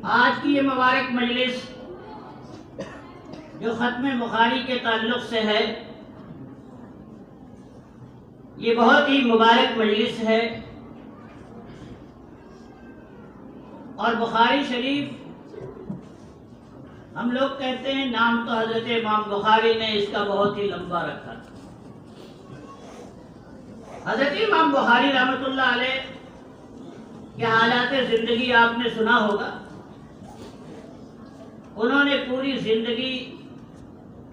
آج کی یہ مبارک مجلس جو ختم بخاری کے تعلق سے ہے، یہ بہت ہی مبارک مجلس ہے، اور بخاری شریف ہم لوگ کہتے ہیں نام تو حضرت امام بخاری نے اس کا بہت ہی لمبا رکھا تھا۔ حضرت امام بخاری رحمۃ اللہ علیہ کے حالات زندگی آپ نے سنا ہوگا۔ انہوں نے پوری زندگی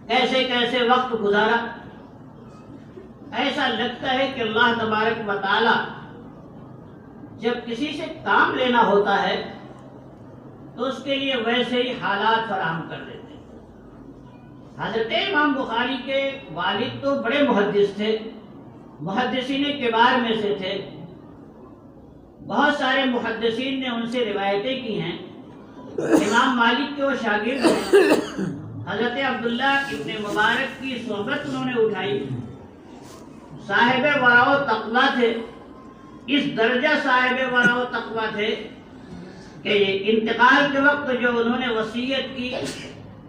کیسے کیسے وقت گزارا، ایسا لگتا ہے کہ اللہ تبارک و تعالی جب کسی سے کام لینا ہوتا ہے تو اس کے لیے ویسے ہی حالات فراہم کر دیتے ہیں۔ حضرت امام بخاری کے والد تو بڑے محدث تھے، محدثین کبار میں سے تھے، بہت سارے محدثین نے ان سے روایتیں کی ہیں۔ امام مالک کے وہ شاگرد ہیں، حضرت عبداللہ ابن مبارک کی صحبت انہوں نے اٹھائی، صاحب ورع و تقویٰ تھے، اس درجہ صاحب ورع و تقویٰ تھے کہ انتقال کے وقت جو انہوں نے وصیت کی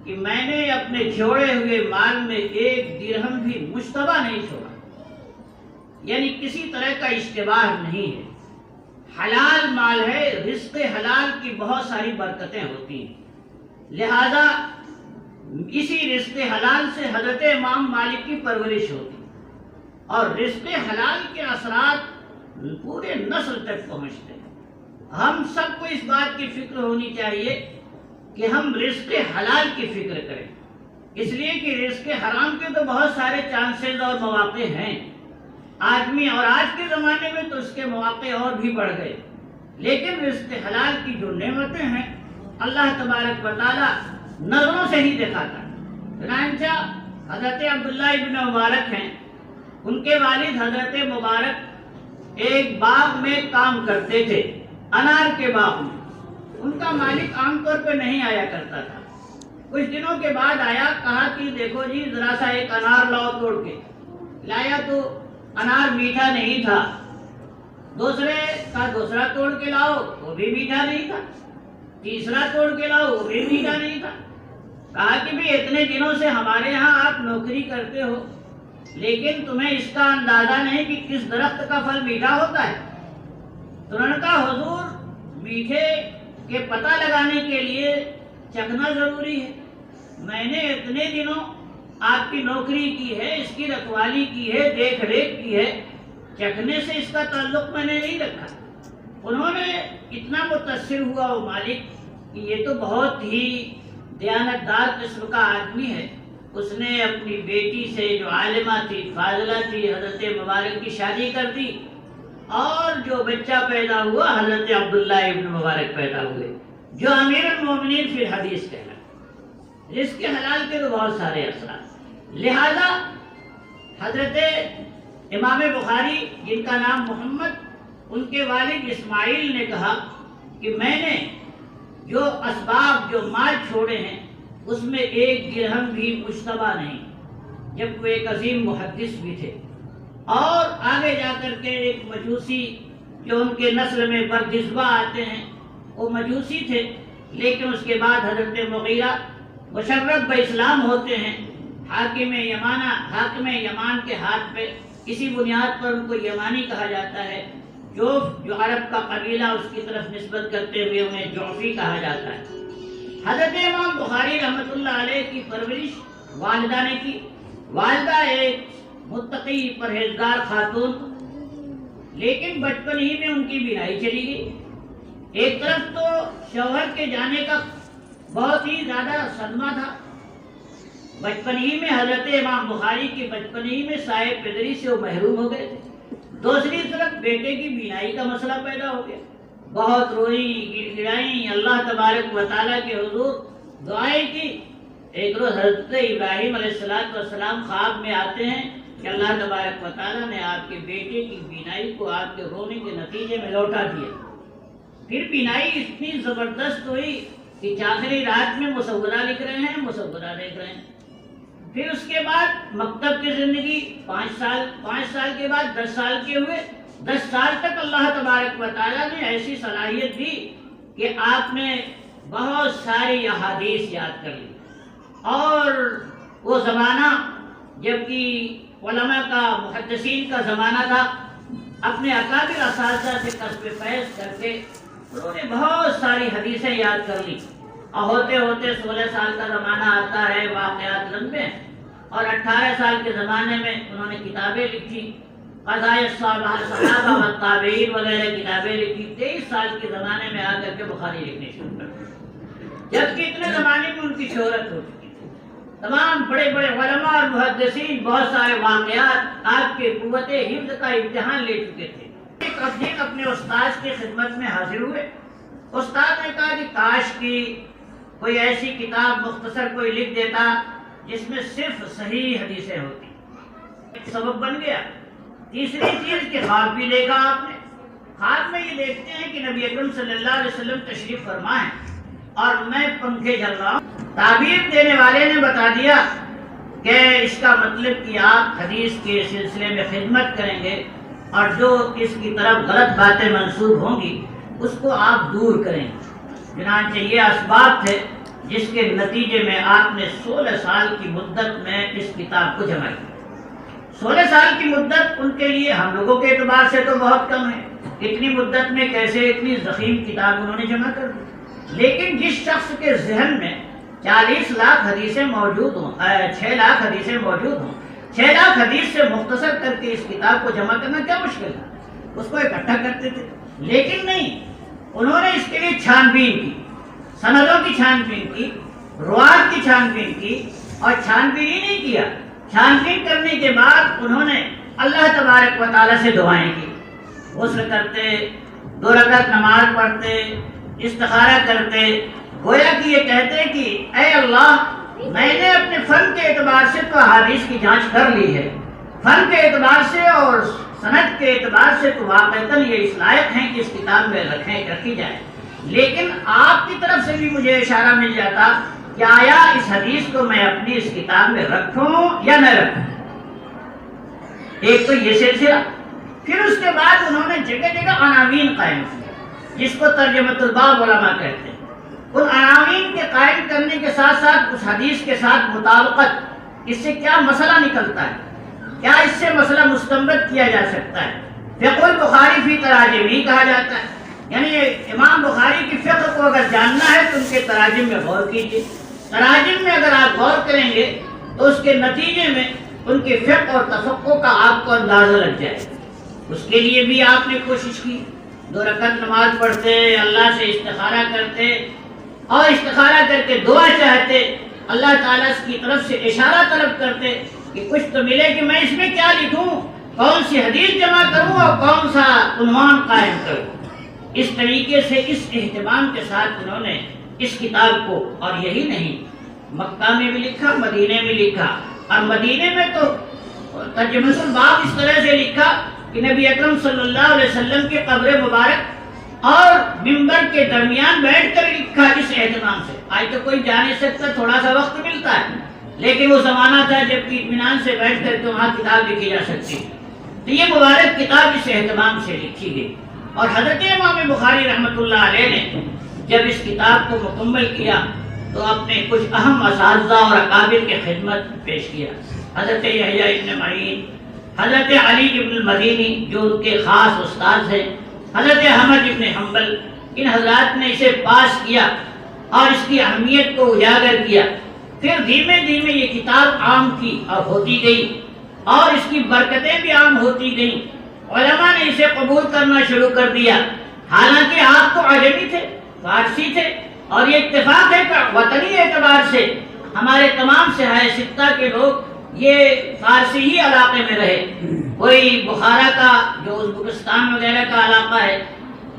کہ میں نے اپنے چھوڑے ہوئے مال میں ایک درہم بھی مشتبہ نہیں چھوڑا، یعنی کسی طرح کا اشتباہ نہیں ہے، حلال مال ہے، رزق حلال کی بہت ساری برکتیں ہوتی ہیں، لہذا اسی رزق حلال سے حضرت امام مالک کی پرورش ہوتی اور رزق حلال کے اثرات پورے نسل تک پہنچتے ہیں۔ ہم سب کو اس بات کی فکر ہونی چاہیے کہ ہم رزق حلال کی فکر کریں، اس لیے کہ رزق حرام کے تو بہت سارے چانسز اور مواقع ہیں آدمی، اور آج کے زمانے میں تو اس کے مواقع اور بھی بڑھ گئے، لیکن رزق حلال کی جو نعمتیں ہیں اللہ تبارک و تعالی نظروں سے ہی دکھاتا ہے۔ چنانچہ حضرت عبداللہ ابن مبارک ہیں، ان کے والد حضرت مبارک ایک باغ میں کام کرتے تھے، انار کے باغ میں۔ ان کا مالک عام طور پہ نہیں آیا کرتا تھا، کچھ دنوں کے بعد آیا، کہا کہ دیکھو جی ذرا سا ایک انار لاؤ توڑ کے۔ لایا تو انار میٹھا نہیں تھا، دوسرے کا دوسرا توڑ کے لاؤ وہ بھی میٹھا نہیں تھا، تیسرا توڑ کے لاؤ وہ بھی میٹھا نہیں تھا۔ کہا کہ بھی اتنے دنوں سے ہمارے ہاں آپ نوکری کرتے ہو لیکن تمہیں اس کا اندازہ نہیں کہ کس درخت کا پھل میٹھا ہوتا ہے۔ تو انہوں نے کہا حضور میٹھے کے پتہ لگانے کے لیے چکھنا ضروری ہے، میں نے اتنے دنوں آپ کی نوکری کی ہے، اس کی رکھوالی کی ہے، دیکھ ریکھ کی ہے، چکھنے سے اس کا تعلق میں نے نہیں رکھا۔ انہوں نے اتنا متاثر ہوا وہ مالک کہ یہ تو بہت ہی دیانتدار قسم کا آدمی ہے، اس نے اپنی بیٹی سے جو عالمہ تھی، فاضلہ تھی، حضرت مبارک کی شادی کر دی، اور جو بچہ پیدا ہوا حضرت عبداللہ ابن مبارک پیدا ہوئے جو امیر المومنین فی الحدیث کہنا۔ رزق حلال کے تو بہت سارے اثرات، لہذا حضرت امام بخاری جن کا نام محمد، ان کے والد اسماعیل نے کہا کہ میں نے جو اسباب جو مال چھوڑے ہیں اس میں ایک درہم بھی مشتبہ نہیں، جب وہ ایک عظیم محدث بھی تھے۔ اور آگے جا کر کے ایک مجوسی جو ان کے نسل میں برجسبہ آتے ہیں وہ مجوسی تھے، لیکن اس کے بعد حضرت مغیرہ مشرف باسلام ہوتے ہیں، حاکم یمان کے ہاتھ پہ، اسی بنیاد پر ان کو یمانی کہا جاتا ہے، جو عرب کا قبیلہ اس کی طرف نسبت کرتے ہوئے انہیں جعفی کہا جاتا ہے۔ حضرت امام بخاری رحمۃ اللہ علیہ کی پرورش والدہ نے کی۔ والدہ ایک متقی پرہیزگار خاتون، لیکن بچپن ہی میں ان کی بینائی چلی گئی۔ ایک طرف تو شوہر کے جانے کا بہت ہی زیادہ صدمہ تھا، بچپن ہی میں حضرت امام بخاری کی بچپن ہی میں سائے پدری سے وہ محروم ہو گئے تھے، دوسری طرف بیٹے کی بینائی کا مسئلہ پیدا ہو گیا، بہت روئی، گڑ گڑائیں، اللہ تبارک و تعالیٰ کے حضور دعائیں کی۔ ایک روز حضرت ابراہیم علیہ السلام خواب میں آتے ہیں کہ اللہ تبارک و تعالیٰ نے آپ کے بیٹے کی بینائی کو آپ کے رونے کے نتیجے میں لوٹا دیا۔ پھر بینائی اتنی زبردست ہوئی کہ آخری رات میں مصورہ لکھ رہے ہیں، مصورہ دیکھ رہے ہیں۔ پھر اس کے بعد مکتب کی زندگی 5 سال کے بعد 10 سال کے ہوئے، 10 سال تک اللہ تبارک و تعالیٰ نے ایسی صلاحیت دی کہ آپ نے بہت ساری احادیث یاد کر لی، اور وہ زمانہ جبکہ علماء کا محدثین کا زمانہ تھا، اپنے اکابر اساتذہ سے کسب فیض کر کے انہوں نے بہت ساری حدیثیں یاد کر لی، اور ہوتے ہوتے 16 سال کا زمانہ آتا ہے، واقعات لمبے، اور 18 سال کے زمانے میں انہوں نے کتابیں لکھی، قضائے صحابہ و تابعین وغیرہ کتابیں لکھی، 23 سال کے زمانے میں آ کر کے بخاری لکھنے شروع کر دی، جبکہ اتنے زمانے میں ان کی شہرت ہو چکی تھی، تمام بڑے بڑے علماء اور محدثین بہت سارے واقعات آپ کے قوت حفظ کا امتحان لے چکے تھے۔ ایک دن اپنے استاد کی خدمت میں حاضر ہوئے، استاد نے کہا کہ کاش کی کوئی ایسی کتاب مختصر کوئی لکھ دیتا جس میں صرف صحیح حدیثیں ہوتی، ایک سبب بن گیا۔ تیسری چیز کہ خواب بھی دیکھا آپ نے، خواب میں یہ دیکھتے ہیں کہ نبی اکرم صلی اللہ علیہ وسلم تشریف فرما ہے اور میں پنکھے جل رہا ہوں، تعبیر دینے والے نے بتا دیا کہ اس کا مطلب کہ آپ حدیث کے سلسلے میں خدمت کریں گے اور جو اس کی طرف غلط باتیں منسوب ہوں گی اس کو آپ دور کریں گے۔ چنانچہ یہ اسباب تھے جس کے نتیجے میں آپ نے 16 سال کی مدت میں اس کتاب کو جمع کیا۔ 16 سال کی مدت ان کے لیے ہم لوگوں کے اعتبار سے تو بہت کم ہے، اتنی مدت میں کیسے اتنی ضخیم کتاب انہوں نے جمع کر دی، لیکن جس شخص کے ذہن میں 40 لاکھ حدیثیں موجود ہوں، 6 لاکھ حدیثیں موجود ہوں، 6 لاکھ حدیث سے مختصر کر کے اس کتاب کو جمع کرنا کیا مشکل ہے، اس کو اکٹھا کرتے تھے، لیکن نہیں، انہوں نے اس کے لیے چھان بین کی، سندوں کی چھان بین کی، روایت کی چھان بین کی، اور چھان بین ہی نہیں کیا، چھان بین کرنے کے بعد انہوں نے اللہ تبارک و تعالیٰ سے دعائیں کی، غسل کرتے، 2 رکعت نماز پڑھتے، استخارہ کرتے، گویا کہ یہ کہتے کہ اے اللہ، میں نے اپنے فن کے اعتبار سے تو احادیث کی جانچ کر لی ہے، فن کے اعتبار سے اور سند کے اعتبار سے تو واقعتاً یہ اس لائق ہیں کہ اس کتاب میں رکھی جائے، لیکن آپ کی طرف سے بھی مجھے اشارہ مل جاتا کہ آیا اس حدیث کو میں اپنی اس کتاب میں رکھوں یا نہ رکھوں۔ ایک تو یہ سلسلہ، پھر اس کے بعد انہوں نے جگہ جگہ عناوین قائم کی، جس کو ترجمۃ الباب علماء کہتے ہیں۔ ان عناوین کے قائم کرنے کے ساتھ ساتھ اس حدیث کے ساتھ مطابقت، اس سے کیا مسئلہ نکلتا ہے، کیا اس سے مسئلہ مستنبط کیا جا سکتا ہے۔ فقہ البخاری فی تراجمہ کہا جاتا ہے، یعنی امام بخاری کی فقہ کو اگر جاننا ہے تو ان کے تراجم میں غور کیجیے، تراجم میں اگر آپ غور کریں گے تو اس کے نتیجے میں ان کے فقہ اور تفقہ کا آپ کو اندازہ لگ جائے گا۔ اس کے لیے بھی آپ نے کوشش کی، 2 رکعت نماز پڑھتے، اللہ سے استخارہ کرتے، اور استخارہ کر کے دعا چاہتے، اللہ تعالیٰ کی طرف سے اشارہ طلب کرتے کہ کچھ تو ملے کہ میں اس میں کیا لکھوں، کون سی حدیث جمع کروں اور کون سا عنوان قائم کروں۔ اس طریقے سے اس اہتمام کے ساتھ انہوں نے اس کتاب کو، اور یہی نہیں، مکہ میں بھی لکھا، مدینے میں لکھا، اور مدینے میں تو ترجمۃ الباب اس طرح سے لکھا کہ نبی اکرم صلی اللہ علیہ وسلم کی قبر مبارک اور منبر کے درمیان بیٹھ کر لکھا، اس اہتمام سے۔ آج تو کوئی جا نہیں سکتا، تھوڑا سا وقت ملتا ہے، لیکن وہ زمانہ تھا جب کہ اطمینان سے بیٹھ کر کے وہاں کتاب لکھی جا سکتی، تو یہ مبارک کتاب اس اہتمام سے لکھی گئی۔ اور حضرت امام بخاری رحمۃ اللہ علیہ نے جب اس کتاب کو مکمل کیا تو اپنے کچھ اہم اساتذہ اور اکابر کی خدمت پیش کیا، حضرت یحییٰ ابن معین، حضرت علی ابن المدینی جو ان کے خاص استاد ہیں، حضرت احمد ابن حنبل، ان حضرات نے اسے پاس کیا اور اس کی اہمیت کو اجاگر کیا۔ پھر دھیمے دھیمے یہ کتاب عام کی اور ہوتی گئی، اور اس کی برکتیں بھی عام ہوتی گئیں، علماء نے اسے قبول کرنا شروع کر دیا، حالانکہ آپ تو عجمی تھے، فارسی تھے، اور یہ اتفاق ہے کہ وطنی اعتبار سے ہمارے تمام سہائے ستہ کے لوگ یہ فارسی ہی علاقے میں رہے، کوئی بخارا کا جو ازبکستان وغیرہ کا علاقہ ہے،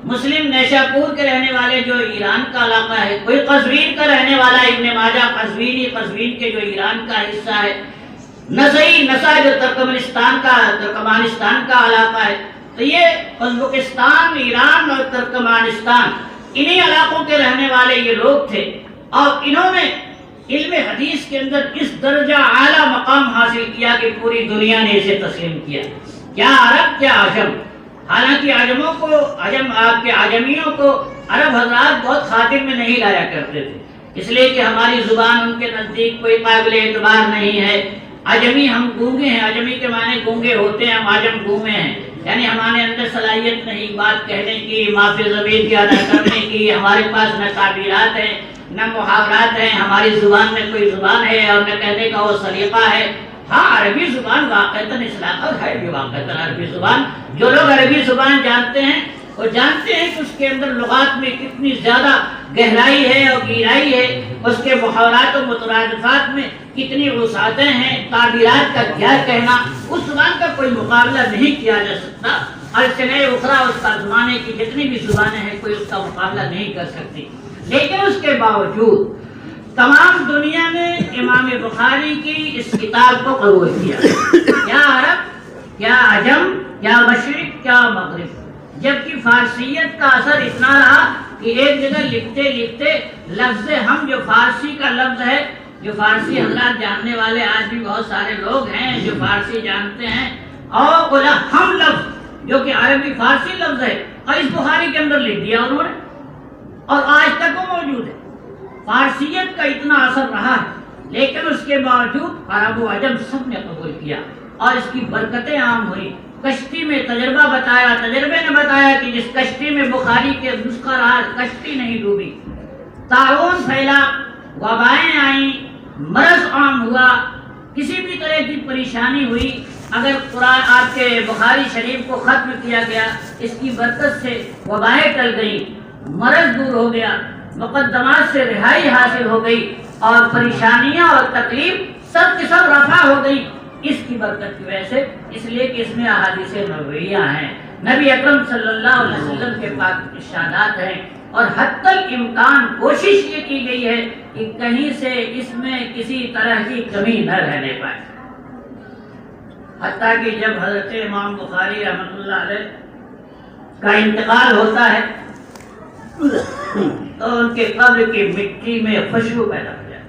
مسلم نیشاپور کے رہنے والے جو ایران کا علاقہ ہے، کوئی قزوین کا رہنے والا ابن ماجہ قزوینی، قزوین کے جو ایران کا حصہ ہے، نسا جو ترکمانستان کا علاقہ ہے، تو یہ ازبکستان، ایران اور ترکمانستان، انہی علاقوں کے رہنے والے یہ لوگ تھے، اور انہوں نے علم حدیث کے اندر اس درجہ اعلیٰ مقام حاصل کیا کہ پوری دنیا نے اسے تسلیم کیا، کیا عرب کیا عجم، حالانکہ عجمیوں کو عرب حضرات بہت خاطر میں نہیں لایا کرتے تھے، اس لیے کہ ہماری زبان ان کے نزدیک کوئی قابل اعتبار نہیں ہے۔ عجمی ہم گونگے ہیں، عجمی کے معنی گونگے ہوتے ہیں، ہم عجم گونگے ہیں، یعنی ہمارے اندر صلاحیت نہیں بات کہنے کی، معافی ضمیر کی ادا کرنے کی، ہمارے پاس نہ تعبیرات ہیں نہ محاورات ہیں، ہماری زبان میں کوئی زبان ہے اور نہ کہنے کا وہ سلیقہ ہے۔ ہاں عربی زبان واقعتاً اصلاحات ہے بھی، واقعتاً عربی زبان جو لوگ عربی زبان جانتے ہیں وہ جانتے ہیں کہ اس کے اندر لغات میں کتنی زیادہ گہرائی ہے اور گہرائی ہے، اس کے محاورات و مترادفات میں کتنی وسعتیں ہیں، تعبیرات کا کیا کہنا، اس زبان کا کوئی مقابلہ نہیں کیا جا سکتا۔ السنہ اخرى اس کا زمانے کی جتنی بھی زبانیں ہیں کوئی اس کا مقابلہ نہیں کر سکتی، لیکن اس کے باوجود تمام دنیا نے امام بخاری کی اس کتاب کو قبول کیا، کیا عرب کیا عجم کیا مشرق کیا مغرب، جبکہ فارسیت کا اثر اتنا رہا کہ ایک جگہ لکھتے لکھتے لفظ ہم جو فارسی کا لفظ ہے، جو فارسی حضرات جاننے والے آج بھی بہت سارے لوگ ہیں جو فارسی جانتے ہیں، اور بولا ہم لفظ جو کہ عربی فارسی لفظ ہے اور اس بخاری کے اندر لکھ دیا انہوں نے، اور آج تک وہ موجود ہے۔ فارسیت کا اتنا اثر رہا ہے، لیکن اس کے باوجود عرب و عجم سب نے قبول کیا اور اس کی برکتیں عام ہوئی۔ کشتی میں تجربہ بتایا، تجربے نے بتایا کہ جس کشتی میں بخاری کے نسخہ رہا کشتی نہیں ڈوبی، طاعون پھیلا، وبائیں آئیں، مرض عام ہوا، کسی بھی طرح کی پریشانی ہوئی، اگر قرآن آپ کے بخاری شریف کو ختم کیا گیا اس کی برکت سے وبائیں ٹل گئیں، مرض دور ہو گیا، مقدمات سے رہائی حاصل ہو گئی اور پریشانیاں اور تکلیف سب کی سب رفع ہو گئی اس کی برکت کی وجہ سے، اس لیے کہ اس میں احادیث نبویہ ہیں، نبی اکرم صلی اللہ علیہ وسلم کے پاک ارشادات ہیں، اور حتی الامکان کوشش یہ کی گئی ہے کہ کہیں سے اس میں کسی طرح کی کمی نہ رہنے پائے۔ حتیٰ کہ جب حضرت امام بخاری رحمۃ اللہ علیہ کا انتقال ہوتا ہے تو ان کے قبر کی مٹی میں خوشبو پیدا ہو جاتی ہے،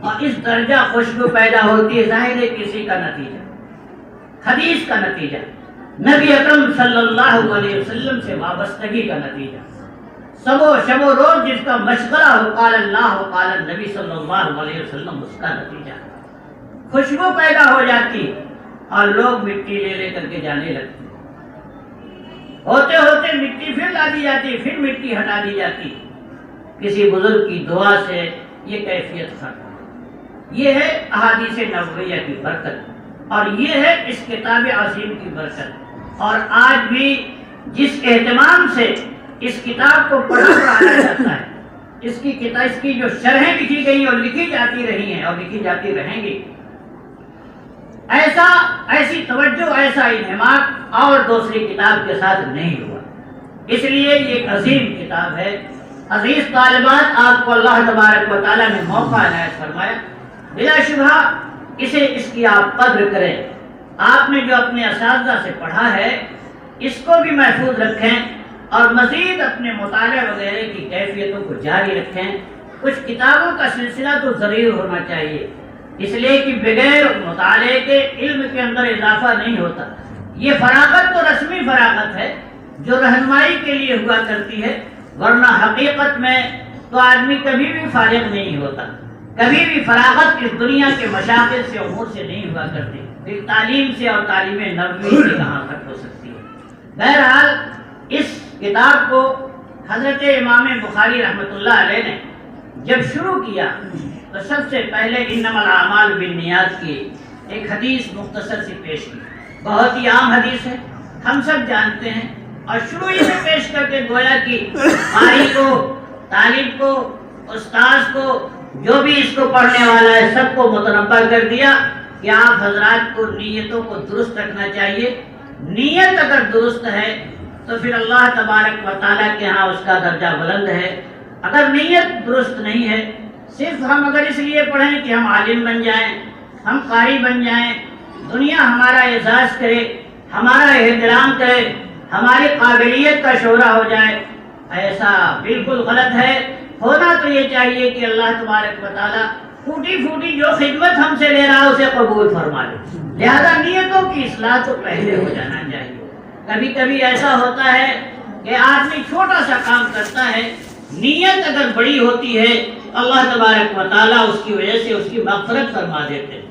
اور اس درجہ خوشبو پیدا ہوتی ہے ظاہر ہے کسی کا نتیجہ، حدیث کا نتیجہ، نبی اکرم صلی اللہ علیہ وسلم سے وابستگی کا نتیجہ، شب و روز جس کا مشغلہ ہو، قال اللہ و قال النبی صلی اللہ علیہ وسلم، اس کا نتیجہ خوشبو پیدا ہو جاتی اور لوگ مٹی لے لے کر کے جانے لگتے، ہوتے ہوتے مٹی پھر لا دی جاتی، پھر مٹی ہٹا دی جاتی، کسی بزرگ کی دعا سے یہ کیفیت ختم۔ یہ ہے احادیث نبویہ کی برکت، اور یہ ہے اس کتاب عظیم کی برکت۔ اور آج بھی جس اہتمام سے اس کتاب کو پڑھا پڑھایا جاتا ہے، اس کی جو شرحیں لکھی گئی اور لکھی جاتی رہی ہیں اور لکھی جاتی رہیں گی، ایسی توجہ ایسا انہماک اور دوسری کتاب کے ساتھ نہیں ہوا، اس لیے یہ ایک عظیم کتاب ہے۔ عزیز طالبات، آپ کو اللہ تبارک و تعالیٰ نے موقع عنایت فرمایا، بلا شبہ اس کی آپ قدر کریں، آپ نے جو اپنے اساتذہ سے پڑھا ہے اس کو بھی محفوظ رکھیں اور مزید اپنے مطالعہ وغیرہ کی کیفیتوں کو جاری رکھیں۔ کچھ کتابوں کا سلسلہ تو ضرور ہونا چاہیے، اس لیے کہ بغیر مطالعے کے علم کے اندر اضافہ نہیں ہوتا۔ یہ فراغت تو رسمی فراغت ہے جو رہنمائی کے لیے ہوا کرتی ہے، ورنہ حقیقت میں تو آدمی کبھی بھی فارغ نہیں ہوتا، کبھی بھی فراغت اس دنیا کے مشاغل سے امور سے نہیں ہوا کرتی، پھر تعلیم سے اور تعلیم نبوی سے کہاں تک ہو سکتی ہے۔ بہرحال اس کتاب کو حضرت امام بخاری رحمۃ اللہ علیہ نے جب شروع کیا تو سب سے پہلے انما الاعمال بالنیات کی ایک حدیث مختصر سی پیش کی، بہت ہی عام حدیث ہے، ہم سب جانتے ہیں، اور شروع ہی میں پیش کر کے گویا کہ قاری کو، طالب کو، استاذ کو، جو بھی اس کو پڑھنے والا ہے سب کو متنبہ کر دیا کہ آپ حضرات کو نیتوں کو درست رکھنا چاہیے۔ نیت اگر درست ہے تو پھر اللہ تبارک و تعالیٰ کے ہاں اس کا درجہ بلند ہے۔ اگر نیت درست نہیں ہے، صرف ہم اگر اس لیے پڑھیں کہ ہم عالم بن جائیں، ہم قاری بن جائیں، دنیا ہمارا اعزاز کرے، ہمارا احترام کرے، ہماری قابلیت کا شعرہ ہو جائے، ایسا بالکل غلط ہے۔ ہونا تو یہ چاہیے کہ اللہ تبارک و تعالیٰ پھوٹی پھوٹی جو خدمت ہم سے لے رہا ہے اسے قبول فرما لے، لہذا نیتوں کی اصلاح تو پہلے ہو جانا چاہیے۔ کبھی کبھی ایسا ہوتا ہے کہ کہ آدمی چھوٹا سا کام کرتا ہے، نیت اگر بڑی ہوتی ہے اللہ تبارک و تعالیٰ اس کی وجہ سے اس کی مغفرت فرما دیتے ہیں۔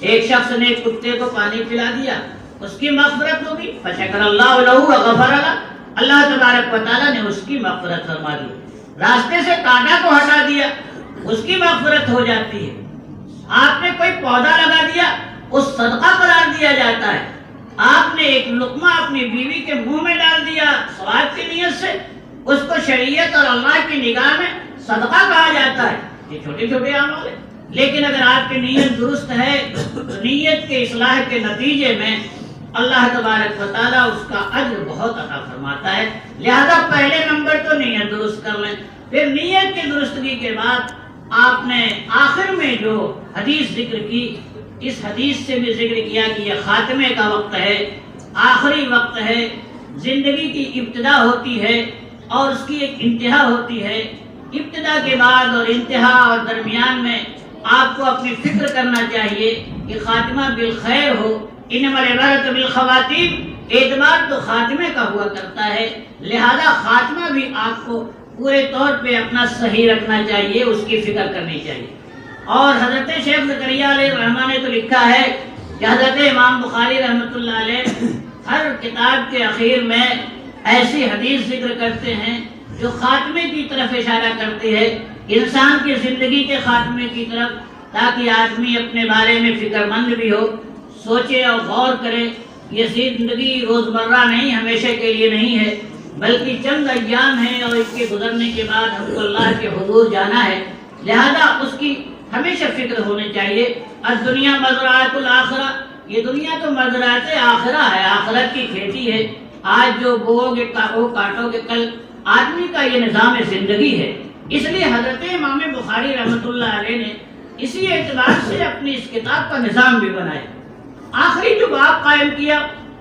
ایک شخص نے کتے کو پانی پلا دیا، اس کی مغفرت ہوگی، فشکر اللہ لہ وغفر لہ، اللہ تبارک و تعالیٰ نے اس کی مغفرت فرما دی۔ راستے سے کانٹا کو ہٹا دیا، اس کی مغفرت ہو جاتی ہے۔ آپ نے کوئی پودا لگا دیا، اس صدقہ قرار دیا جاتا ہے۔ آپ نے ایک لقمہ اپنی بیوی کے منہ میں ڈال دیا ثواب کی نیت سے، اس کو شریعت اور اللہ کی نگاہ میں صدقہ کہا جاتا ہے۔ یہ چھوٹے چھوٹے اعمال ہیں، لیکن اگر آپ کی نیت درست ہے تو نیت کے اصلاح کے نتیجے میں اللہ تبارک و تعالیٰ اس کا اجر بہت عطا فرماتا ہے۔ لہذا پہلے نمبر تو نیت درست کر لیں، پھر نیت کی درستگی کے بعد آپ نے آخر میں جو حدیث ذکر کی، اس حدیث سے بھی ذکر کیا کہ یہ خاتمے کا وقت ہے، آخری وقت ہے، زندگی کی ابتدا ہوتی ہے اور اس کی ایک انتہا ہوتی ہے۔ ابتدا کے بعد اور انتہا اور درمیان میں آپ کو اپنی فکر کرنا چاہیے کہ خاتمہ بالخیر ہو۔ انما العبرۃ بالخواتیم، اعتبار تو خاتمے کا ہوا کرتا ہے، لہذا خاتمہ بھی آپ کو پورے طور پہ اپنا صحیح رکھنا چاہیے، اس کی فکر کرنی چاہیے۔ اور حضرت شیخ زکریا علیہ الرحمہ نے تو لکھا ہے کہ حضرت امام بخاری رحمۃ اللہ علیہ ہر کتاب کے اخیر میں ایسی حدیث ذکر کرتے ہیں جو خاتمے کی طرف اشارہ کرتی ہے، انسان کی زندگی کے خاتمے کی طرف، تاکہ آدمی اپنے بارے میں فکر مند بھی ہو، سوچے اور غور کرے۔ یہ زندگی روزمرہ نہیں، ہمیشہ کے لیے نہیں ہے، بلکہ چند ایام ہے اور اس کے گزرنے کے بعد ہم کو اللہ کے حضور جانا ہے، لہذا اس کی ہمیشہ فکر ہونی چاہیے۔ الدنیا مزرعۃ الآخرہ، یہ دنیا تو مزرعۃ آخرہ ہے، آخرت کی کھیتی ہے۔ آج جو بو گے وہ کاٹو گے کل، آدمی کا یہ نظام زندگی ہے۔ اس لیے حضرت امام بخاری رحمۃ اللہ علیہ نے اسی اعتبار سے اپنی اس کتاب کا نظام بھی بنایا۔ آخری جو باب قائم کیا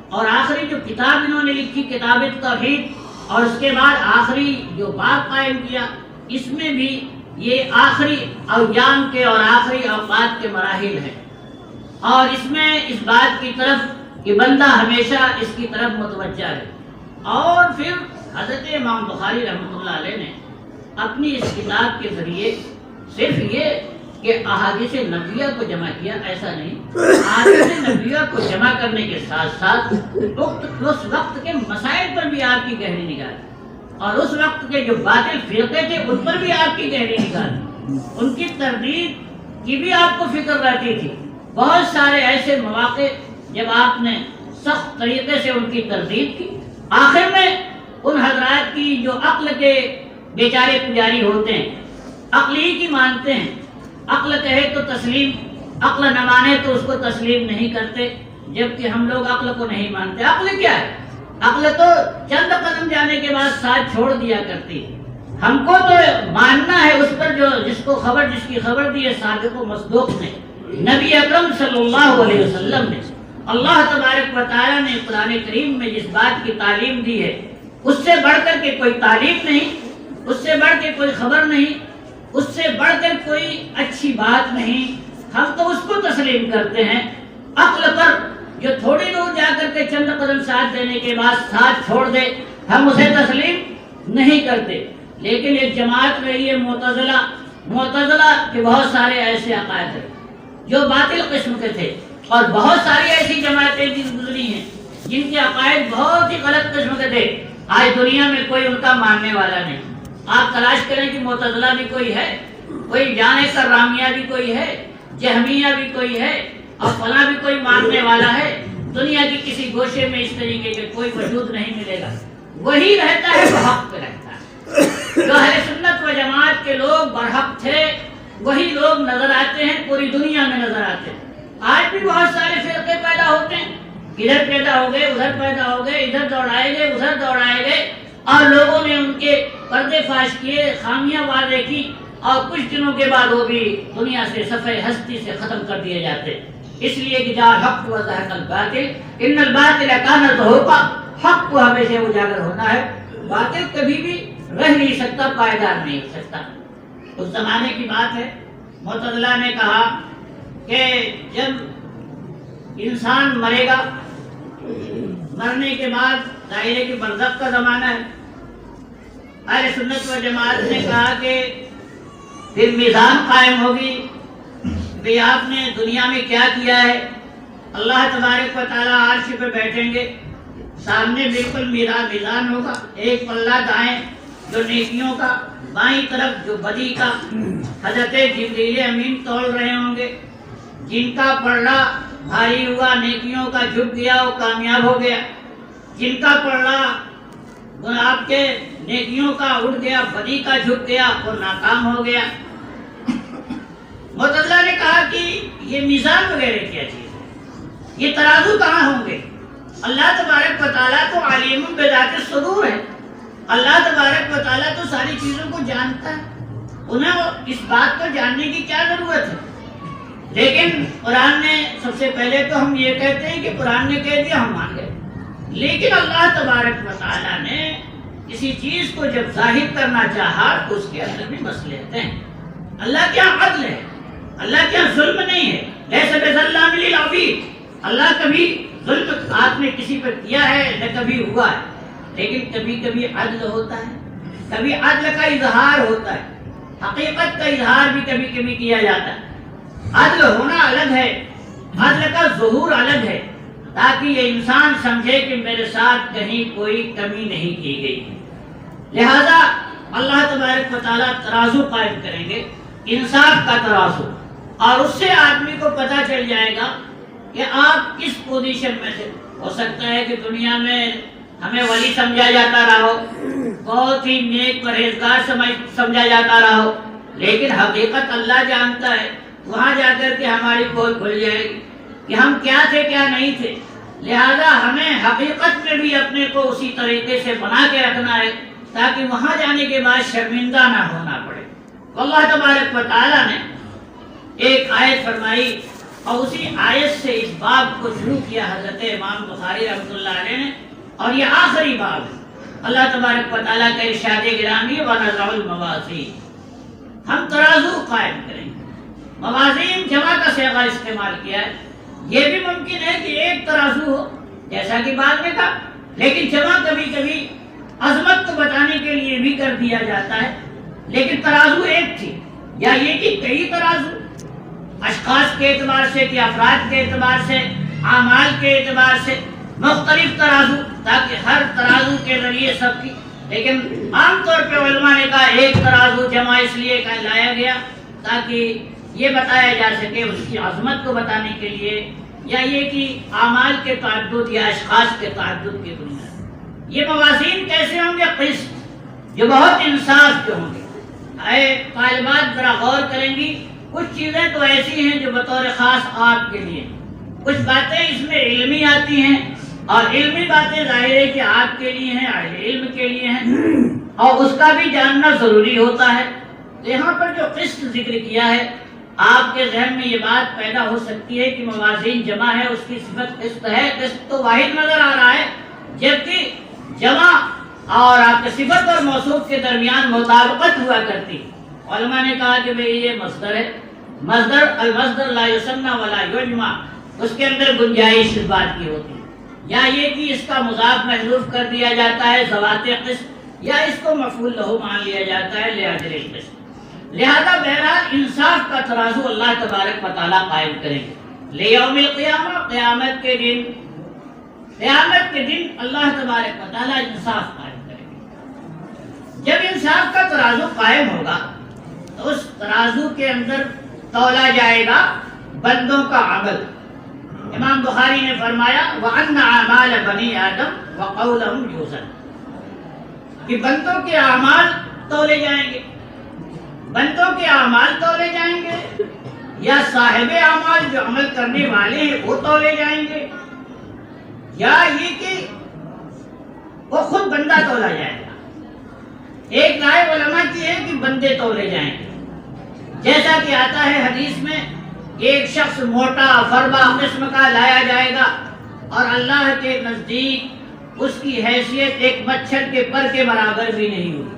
اور آخری جو کتاب انہوں نے لکھی کتاب التوحید، اور اس کے بعد آخری جو باب قائم کیا، اس میں بھی یہ آخری ایام کے اور آخری اوقات کے مراحل ہیں، اور اس میں اس بات کی طرف کہ بندہ ہمیشہ اس کی طرف متوجہ ہے۔ اور پھر حضرت امام بخاری رحمۃ اللہ علیہ نے اپنی اس کتاب کے ذریعے صرف یہ کہ احادیث نبویہ کو جمع کیا، ایسا نہیں، احادیث نبویہ کو جمع کرنے کے ساتھ ساتھ اس وقت کے مسائل پر بھی آپ کی گہری نگاہ، اور اس وقت کے جو باطل فرقے تھے ان پر بھی آپ کی گہری نگاہ، ان کی تردید کی بھی آپ کو فکر رہتی تھی۔ بہت سارے ایسے مواقع جب آپ نے سخت طریقے سے ان کی تردید کی، آخر میں ان حضرات کی جو عقل کے بیچارے پجاری ہوتے ہیں، عقل ہی کی مانتے ہیں، عقل کہے تو تسلیم، عقل نہ مانے تو اس کو تسلیم نہیں کرتے، جبکہ ہم لوگ عقل کو نہیں مانتے۔ عقل کیا ہے؟ عقل تو چند قدم جانے کے بعد ساتھ چھوڑ دیا کرتی ہے۔ ہم کو تو ماننا ہے اس پر جو جس کی خبر دی ہے صادق و مصدوق نے، نبی اکرم صلی اللہ علیہ وسلم نے۔ اللہ تبارک و تعالیٰ نے قرآن کریم میں جس بات کی تعلیم دی ہے، اس سے بڑھ کر کے کوئی تعلیم نہیں، اس سے بڑھ کے کوئی خبر نہیں، اس سے بڑھ کر کوئی اچھی بات نہیں، ہم تو اس کو تسلیم کرتے ہیں۔ عقل پر جو تھوڑی دور جا کر کے چند قدم ساتھ دینے کے بعد ساتھ چھوڑ دے، ہم اسے تسلیم نہیں کرتے۔ لیکن ایک جماعت رہی ہے معتزلہ کے بہت سارے ایسے عقائد ہیں جو باطل قسم کے تھے، اور بہت ساری ایسی جماعتیں بھی گزری ہیں جن کے عقائد بہت ہی غلط قسم کے تھے۔ آج دنیا میں کوئی ان کا ماننے والا نہیں۔ آپ تلاش کریں کہ معتزلہ بھی کوئی ہے، کوئی جانے کرامیہ بھی کوئی ہے، جہمیہ بھی کوئی ہے، اور فلاں بھی کوئی ماننے والا ہے۔ دنیا کی کسی گوشے میں اس طریقے کے کوئی وجود نہیں ملے گا۔ وہی رہتا ہے جو حق پہ رہتا ہے۔ جو اہل سنت و جماعت کے لوگ برحق تھے، وہی لوگ نظر آتے ہیں، پوری دنیا میں نظر آتے ہیں۔ آج بھی بہت سارے فرقے پیدا ہوتے ہیں، ادھر پیدا ہو گئے، ادھر پیدا ہو گئے، ادھر دوڑائے گئے، ادھر دوڑائے گئے، اور لوگوں نے ان کے پردے فاش کیے، خامیاں واضح کی، اور کچھ دنوں کے بعد وہ بھی دنیا سے صفحہ ہستی سے ختم کر دیے جاتے۔ اس لیے کہ جا حق و زہق الباطل ان الباطل کان زہوقا، حق کو ہمیشہ اجاگر ہونا ہے، باطل کبھی بھی رہ نہیں سکتا، پائیدار نہیں ہو سکتا۔ اس زمانے کی بات ہے، معتزلہ نے کہا کہ جب انسان مرے گا، مرنے کے بعد دائرے کی برزخ کا زمانہ ہے، اہل سنت و جماعت نے کہا کہ پھر میزان قائم ہوگی، بھئی آپ نے دنیا میں کیا کیا ہے۔ اللہ تبارک و تعالیٰ عرش پہ بیٹھیں گے، سامنے بالکل میزان ہوگا، ایک پلہ دائیں جو نیکیوں کا، بائیں طرف جو بدی کا۔ حضرت جبریل امین تول رہے ہوں گے، جن کا پلڑا بھاری ہوا نیکیوں کا جھک گیا وہ کامیاب ہو گیا، جن کا پلڑا آپ کے نیکیوں کا اٹھ گیا، بدی کا جھک گیا، وہ ناکام ہو گیا۔ معتزلہ نے کہا کہ یہ میزان وغیرہ کیا چیز ہے، یہ ترازو کہاں ہوں گے؟ اللہ تبارک و تعالیٰ تو علیم بذات الصدور ہے، اللہ تبارک و تعالیٰ تو ساری چیزوں کو جانتا ہے، انہیں اس بات کو جاننے کی کیا ضرورت ہے؟ لیکن قرآن نے سب سے پہلے تو ہم یہ کہتے ہیں کہ قرآن نے کہہ دیا ہم مان گئے، لیکن اللہ تبارک و تعالیٰ نے کسی چیز کو جب ظاہر کرنا چاہا تو اس کے اندر بھی مصلحت ہیں۔ اللہ کیا عدل ہے، اللہ کیا ظلم نہیں ہے، لیس بظلام للعبید، اللہ کبھی ظلم آپ نے کسی پر کیا ہے نہ کبھی ہوا ہے، لیکن کبھی کبھی عدل ہوتا ہے، کبھی عدل کا اظہار ہوتا ہے، حقیقت کا اظہار بھی کبھی کبھی کیا جاتا ہے۔ عدل ہونا الگ ہے، عدل کا ظہور الگ ہے، تاکہ یہ انسان سمجھے کہ میرے ساتھ کہیں کوئی کمی نہیں کی گئی ہے۔ لہذا اللہ تبارک و تعالیٰ ترازو قائم کریں گے، انصاف کا ترازو، اور اس سے آدمی کو پتہ چل جائے گا کہ آپ کس پوزیشن میں سے۔ ہو سکتا ہے کہ دنیا میں ہمیں ولی سمجھا جاتا رہا ہو، بہت ہی نیک پرہیزگار سمجھا جاتا رہا ہو، لیکن حقیقت اللہ جانتا ہے، وہاں جا کر کے ہماری پول کھل جائے گی کہ ہم کیا تھے کیا نہیں تھے۔ لہذا ہمیں حقیقت میں بھی اپنے کو اسی طریقے سے بنا کے رکھنا ہے تاکہ وہاں جانے کے بعد شرمندہ نہ ہونا پڑے۔ اللہ تبارک و تعالیٰ نے ایک آیت فرمائی اور اسی آیت سے اس باب کو شروع کیا حضرت امام بخاری رحمۃ اللہ علیہ نے، اور یہ آخری باب ہے۔ اللہ تبارک و تعالیٰ کا ارشاد گرامی وَنَضَعُ الْمَوَازِينَ، ہم ترازو قائم کریں گے۔ موازین جمع کا صیغہ استعمال کیا ہے، یہ بھی ممکن ہے کہ ایک ترازو ہو جیسا کہ بعد میں تھا، لیکن جمع کبھی کبھی عظمت کو بتانے کے لیے بھی کر دیا جاتا ہے، لیکن ترازو ایک تھی، یا یہ کہ کئی ترازو، اشخاص کے اعتبار سے کہ افراد کے اعتبار سے، اعمال کے اعتبار سے مختلف ترازو، تاکہ ہر ترازو کے ذریعے سب کی، لیکن عام طور پہ علماء نے کہا ایک ترازو جمع اس لیے لایا گیا تاکہ یہ بتایا جا سکے اس کی عظمت کو بتانے کے لیے، یا یہ کہ اعمال کے تعدد یا اشخاص کے تعدد کی بنیاد۔ یہ موازین کیسے ہوں گے؟ قسط، جو بہت انصاف کے ہوں گے۔ اے طالبات ذرا غور کریں گی، کچھ چیزیں تو ایسی ہیں جو بطور خاص آپ کے لیے، کچھ باتیں اس میں علمی آتی ہیں، اور علمی باتیں ظاہر ہے کہ آپ کے لیے ہیں، اہل علم کے لیے ہیں، اور اس کا بھی جاننا ضروری ہوتا ہے۔ یہاں پر جو قسط ذکر کیا ہے، آپ کے ذہن میں یہ بات پیدا ہو سکتی ہے کہ موازین جمع ہے، اس کی صفت قسط ہے، قسط تو واحد نظر آ رہا ہے، جبکہ جمع اور آپ کے صفت اور موصوف کے درمیان مطابقت ہوا کرتی۔ علماء نے کہا کہ بھئی یہ مصدر ہے، مصدر المصدر لا یثنى ولا یجمع، اس کے اندر گنجائش اس بات کی ہوتی ہے، یا یہ کہ اس کا مضاف محذوف کر دیا جاتا ہے ذوات قسط، یا اس کو مفعول لہ مان لیا جاتا ہے لأجل القسط۔ لہذا بہرحال انصاف کا ترازو اللہ تبارک و تعالیٰ قائم کریں گے لیوم القیامہ، قیامت کے دن، قیامت کے دن اللہ تبارک و تعالیٰ انصاف قائم کریں گے۔ جب انصاف کا ترازو قائم ہوگا تو اس ترازو کے اندر تولا جائے گا بندوں کا عمل۔ امام بخاری نے فرمایا وَأَنَّ أَعْمَالَ بَنِي آدَمَ وَقَوْلَهُمْ يُوزَنُ، کہ بندوں کے اعمال تولے جائیں گے، بندوں کے اعمال تولے جائیں گے، یا صاحب اعمال جو عمل کرنے والے ہیں وہ تولے جائیں گے، یا یہ کہ وہ خود بندہ تولا جائے گا۔ ایک رائے علماء کی ہے کہ بندے تولے جائیں گے، جیسا کہ آتا ہے حدیث میں، ایک شخص موٹا فربا قسم کا لایا جائے گا اور اللہ کے نزدیک اس کی حیثیت ایک مچھر کے پر کے برابر بھی نہیں ہوگی۔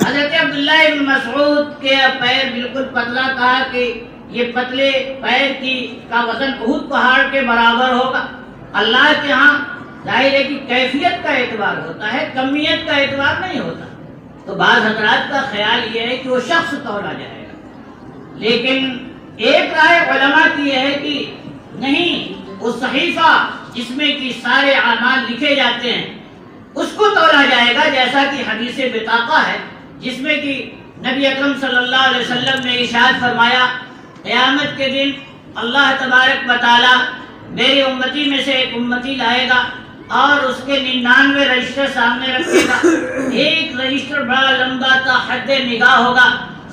حضرت عبداللہ بن مسعود کے پیر بالکل پتلا، کہا کہ یہ پتلے پیر کا وزن احد پہاڑ کے برابر ہوگا۔ اللہ کے ہاں ظاہر ہے کہ کیفیت کا اعتبار ہوتا ہے، کمیت کا اعتبار نہیں ہوتا۔ تو بعض حضرات کا خیال یہ ہے کہ وہ شخص تولا جائے گا، لیکن ایک رائے علماء کی یہ ہے کہ نہیں، وہ صحیفہ جس میں کہ سارے اعمال لکھے جاتے ہیں اس کو تولا جائے گا، جیسا کہ حدیث بطاقہ ہے جس میں کہ نبی اکرم صلی اللہ علیہ وسلم نے ارشاد فرمایا قیامت کے دن اللہ تبارک و تعالی میری امتی میں سے ایک امتی لائے گا اور اس کے 99 رجسٹر سامنے رکھے گا، ایک رجسٹر بڑا لمبا تا حد نگاہ ہوگا،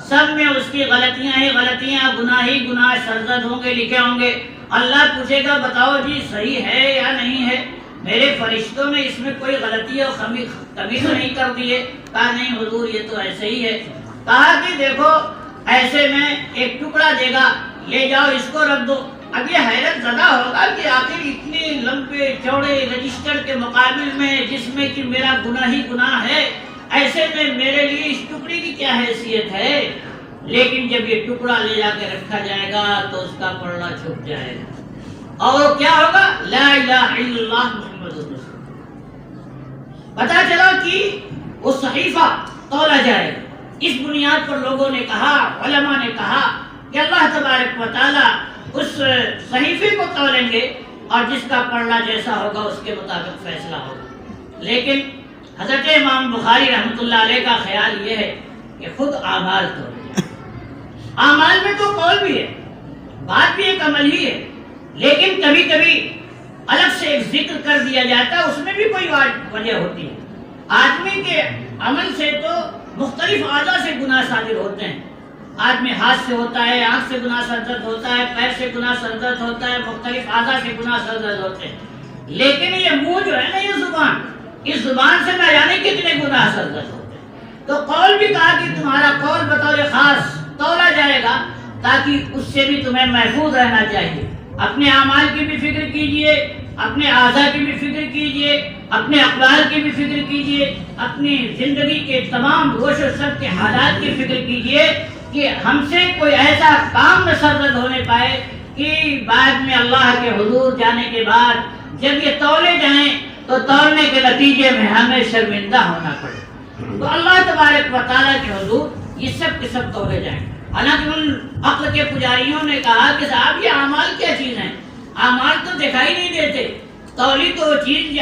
سب میں اس کی غلطیاں ہی غلطیاں، گناہ ہی گناہ سرزد ہوں گے، لکھے ہوں گے۔ اللہ پوچھے گا بتاؤ جی صحیح ہے یا نہیں ہے، میرے فرشتوں نے اس میں کوئی غلطی اور کمی تو نہیں کر دی ہے؟ کہا نہیں حضور یہ تو ایسے ہی ہے۔ کہا کہ دیکھو ایسے میں ایک ٹکڑا دے گا، لے جاؤ اس کو رکھ دو۔ اب یہ حیرت زدہ ہوگا کہ آخر اتنے لمبے چوڑے رجسٹر کے مقابل میں جس میں کہ میرا گناہ ہی گناہ ہے، ایسے میں میرے لیے اس ٹکڑے کی کیا حیثیت ہے؟ لیکن جب یہ ٹکڑا لے جا کے رکھا جائے گا تو اس کا پلڑا چھپ جائے گا اور کیا ہوگا؟ لا الہ الا اللہ محمد رسول اللہ۔ پتا چلا کہ وہ صحیفہ تولا جائے گا۔ اس بنیاد پر لوگوں نے کہا، علماء نے کہا کہ اللہ تبارک و تعالی اس صحیفے کو تولیں گے اور جس کا پلڑا جیسا ہوگا اس کے مطابق فیصلہ ہوگا۔ لیکن حضرت امام بخاری رحمۃ اللہ علیہ کا خیال یہ ہے کہ خود اعمال تولے جائیں۔ اعمال میں تو قول بھی ہے، بات بھی ایک عمل ہی ہے، لیکن کبھی کبھی الگ سے ایک ذکر کر دیا جاتا ہے، اس میں بھی کوئی وجہ ہوتی ہے۔ آدمی کے عمل سے تو مختلف اعضاء سے گناہ صادر ہوتے ہیں، آدمی ہاتھ سے ہوتا ہے، آنکھ سے گناہ سرزد ہوتا ہے، پیر سے گناہ سرزد ہوتا ہے، مختلف اعضاء سے گناہ سرزد ہوتے ہیں، لیکن یہ منہ جو ہے نا، یہ زبان، اس زبان سے نہ جانے کتنے گناہ سرزد ہوتے ہیں۔ تو قول بھی کہا کہ تمہارا قول بطور خاص تولا جائے گا تاکہ اس سے بھی تمہیں محفوظ رہنا چاہیے۔ اپنے اعمال کی بھی فکر کیجئے، اپنے اعضاء کی بھی فکر کیجئے، اپنے اقوال کی بھی فکر کیجئے، اپنی زندگی کے تمام گوش و سب کے حالات کی فکر کیجئے کہ ہم سے کوئی ایسا کام نہ سرزد ہونے پائے کہ بعد میں اللہ کے حضور جانے کے بعد جب یہ تولے جائیں تو تولنے کے نتیجے میں ہمیں شرمندہ ہونا پڑے۔ تو اللہ تبارک و تعالیٰ کے حضور یہ سب کے سب تولے جائیں۔ حالانکہ ان عقل کے پجاریوں نے کہا کہ صاحب یہ اعمال کیا چیز ہیں؟ اعمال تو دکھائی نہیں دیتے، تولی تو وہ چیز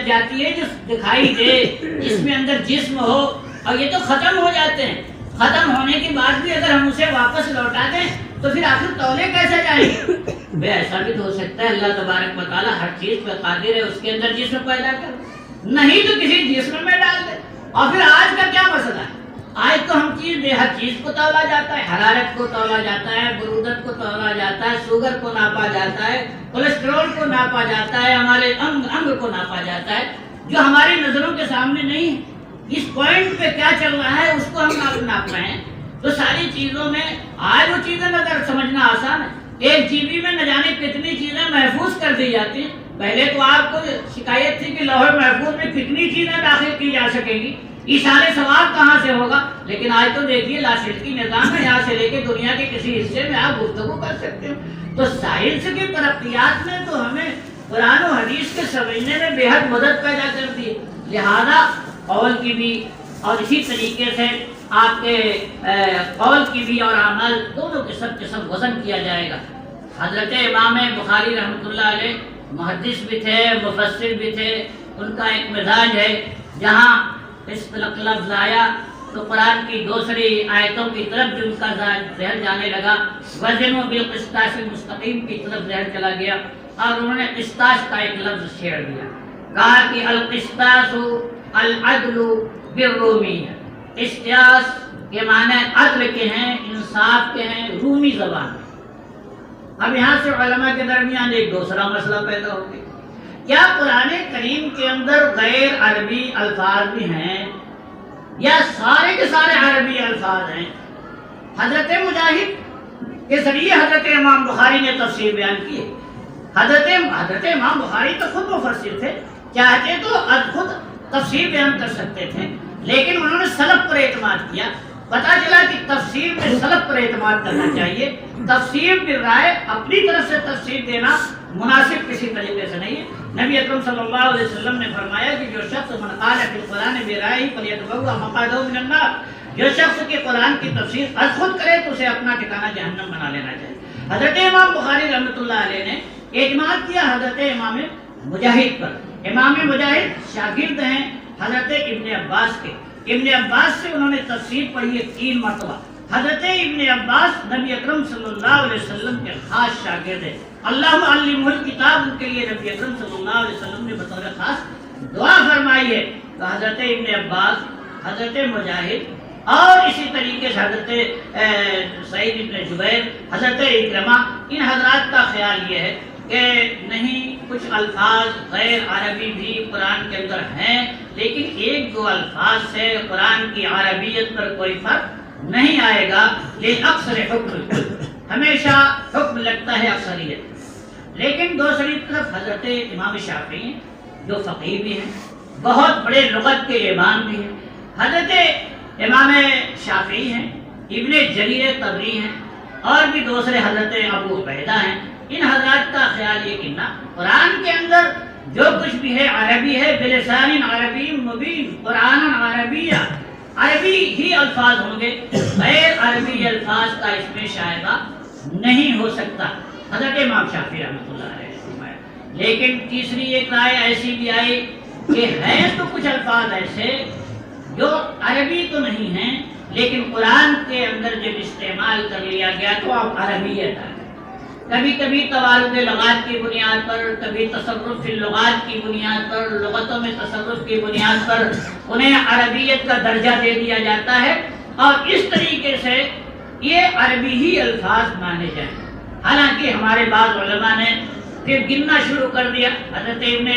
جاتی ہے جو دکھائی دے، جس میں اندر جسم ہو، اور یہ تو ختم ہو جاتے ہیں۔ ختم ہونے کے بعد بھی اگر ہم اسے واپس لوٹا دیں تو پھر آخر تولے کیسے جائیں گے؟ بے ایسا بھی تو ہو سکتا ہے اللہ تبارک و تعالیٰ ہر چیز پہ قادر ہے، اس کے اندر جسم پیدا کر، نہیں تو کسی جسم میں ڈال دے۔ اور پھر آج کا کیا مسئلہ ہے؟ آج تو ہم ہر چیز کو تولا جاتا ہے، حرارت کو تولا جاتا ہے، برودت کو تولا جاتا ہے، شوگر کو ناپا جاتا ہے، کولیسٹرول کو ناپا جاتا ہے، ہمارے انگ کو ناپا جاتا ہے، جو ہماری نظروں کے سامنے نہیں ہے۔ اس پوائنٹ پہ کیا چل رہا ہے اس کو ہم ناپ رہے ہیں۔ تو ساری چیزوں میں آج وہ چیزیں نظر سمجھنا آسان ہے۔ ایک جی بی میں نہ جانے کتنی چیزیں محفوظ کر دی جاتی ہیں۔ پہلے تو آپ کو شکایت تھی کہ لوح محفوظ میں کتنی چیزیں داخل کی جا سکیں گی، اشارے ثواب کہاں سے ہوگا؟ لیکن آج تو دیکھیے لاشعوری نظام ہے، یہاں سے لے کے دنیا کے کسی حصے میں آپ گفتگو کر سکتے ہو۔ تو سائنس کی ترقیات نے تو ہمیں قرآن و حدیث کے سمجھنے میں بے حد مدد پیدا کر دی، لہذا قول کی بھی اور اسی طریقے سے آپ کے قول کی بھی اور عمل دونوں کے سب وزن کیا جائے گا۔ حضرت امام بخاری رحمۃ اللہ علیہ محدث بھی تھے، مفسر بھی تھے۔ ان کا ایک مزاج ہے، جہاں قسط لفظ آیا تو قرآن کی دوسری آیتوں کی طرف جو ان کا ذہن جانے لگا، وزنوا بالقسطاس المستقیم کی طرف ذہن چلا گیا اور انہوں نے قسطاس کا ایک لفظ چھیڑ دیا، کہا کہ القسطاس العدل بالرومی ہے۔ قسطاس کے معنی عدل کے ہیں، انصاف کے ہیں، رومی زبان میں۔ اب یہاں سے علماء کے درمیان ایک دوسرا مسئلہ پیدا ہو گیا، کیا قرآن کریم کے اندر غیر عربی الفاظ بھی ہیں یا سارے کے سارے عربی الفاظ ہیں؟ حضرت مجاہد کے ذریعے حضرت امام بخاری نے تفسیر بیان کی ہے۔ حضرت امام بخاری تو خود مفسر تھے، چاہتے تو خود تفسیر بیان کر سکتے تھے، لیکن انہوں نے سلف پر اعتماد کیا۔ پتا چلا کہ تفسیر میں سلف پر اعتماد کرنا چاہیے، تفسیر بالرائے اپنی طرف سے تفسیر دینا مناسب کسی طریقے سے نہیں ہے۔ نبی اکرم صلی اللہ علیہ وسلم نے فرمایا کہ جو شخص من قال فی القرآن برائہ فلیتبوأ مقعدہ من النار، جو شخص کے قرآن کی تفسیر از خود کرے تو اسے اپنا ٹھکانہ جہنم بنا لینا چاہیے۔ حضرت امام بخاری رحمۃ اللہ علیہ نے اعتماد کیا حضرت امام مجاہد پر۔ امام مجاہد شاگرد ہیں حضرت ابن عباس کے۔ ابن عباس سے انہوں نے تفسیر پڑھی ہے 3 مرتبہ۔ حضرت ابن عباس نبی اکرم صلی اللہ علیہ وسلم کے خاص شاگرد ہیں۔ اللہ علمہ الکتاب، ان کے لیے نبی اکرم صلی اللہ علیہ وسلم نے بطور خاص دعا فرمائی ہے۔ تو حضرت ابن عباس، حضرت مجاہد اور اسی طریقے سے حضرت سعید بن جبیر، حضرت اکرمہ، ان حضرات کا خیال یہ ہے کہ نہیں، کچھ الفاظ غیر عربی بھی قرآن کے اندر ہیں، لیکن 1-2 الفاظ سے قرآن کی عربیت پر کوئی فرق نہیں آئے گا۔ لیکن اکثر حکم ہمیشہ حکم لگتا ہے اکثریت۔ لیکن دوسری طرف حضرت امام شافعی ہیں جو فقیہ بھی ہیں، بہت بڑے لغت کے امام بھی ہیں۔ حضرت امام شافعی ہیں، ابن جریر طبری ہیں، اور بھی دوسرے حضرت ابو عبیدہ ہیں۔ ان حضرات کا خیال یہ کہ نہ، قرآن کے اندر جو کچھ بھی ہے عربی ہے، بلسان عربی مبین، قرآن عربیہ، عربی ہی الفاظ ہوں گے، غیر عربی الفاظ کا اس میں شائبہ نہیں ہو سکتا۔ حضرت امام شافعی رحمۃ اللہ علیہ نے۔ لیکن تیسری ایک رائے ایسی بھی آئی کہ ہیں تو کچھ الفاظ ایسے جو عربی تو نہیں ہیں، لیکن قرآن کے اندر جب استعمال کر لیا گیا تو اب عربیت آ گئی۔ کبھی کبھی توارد لغات کی بنیاد پر، کبھی تصرف فی اللغات کی بنیاد پر، لغتوں میں تصرف کی بنیاد پر انہیں عربیت کا درجہ دے دیا جاتا ہے، اور اس طریقے سے یہ عربی ہی الفاظ مانے جائیں۔ حالانکہ ہمارے بعض علماء نے پھر گننا شروع کر دیا۔ حضرت ابن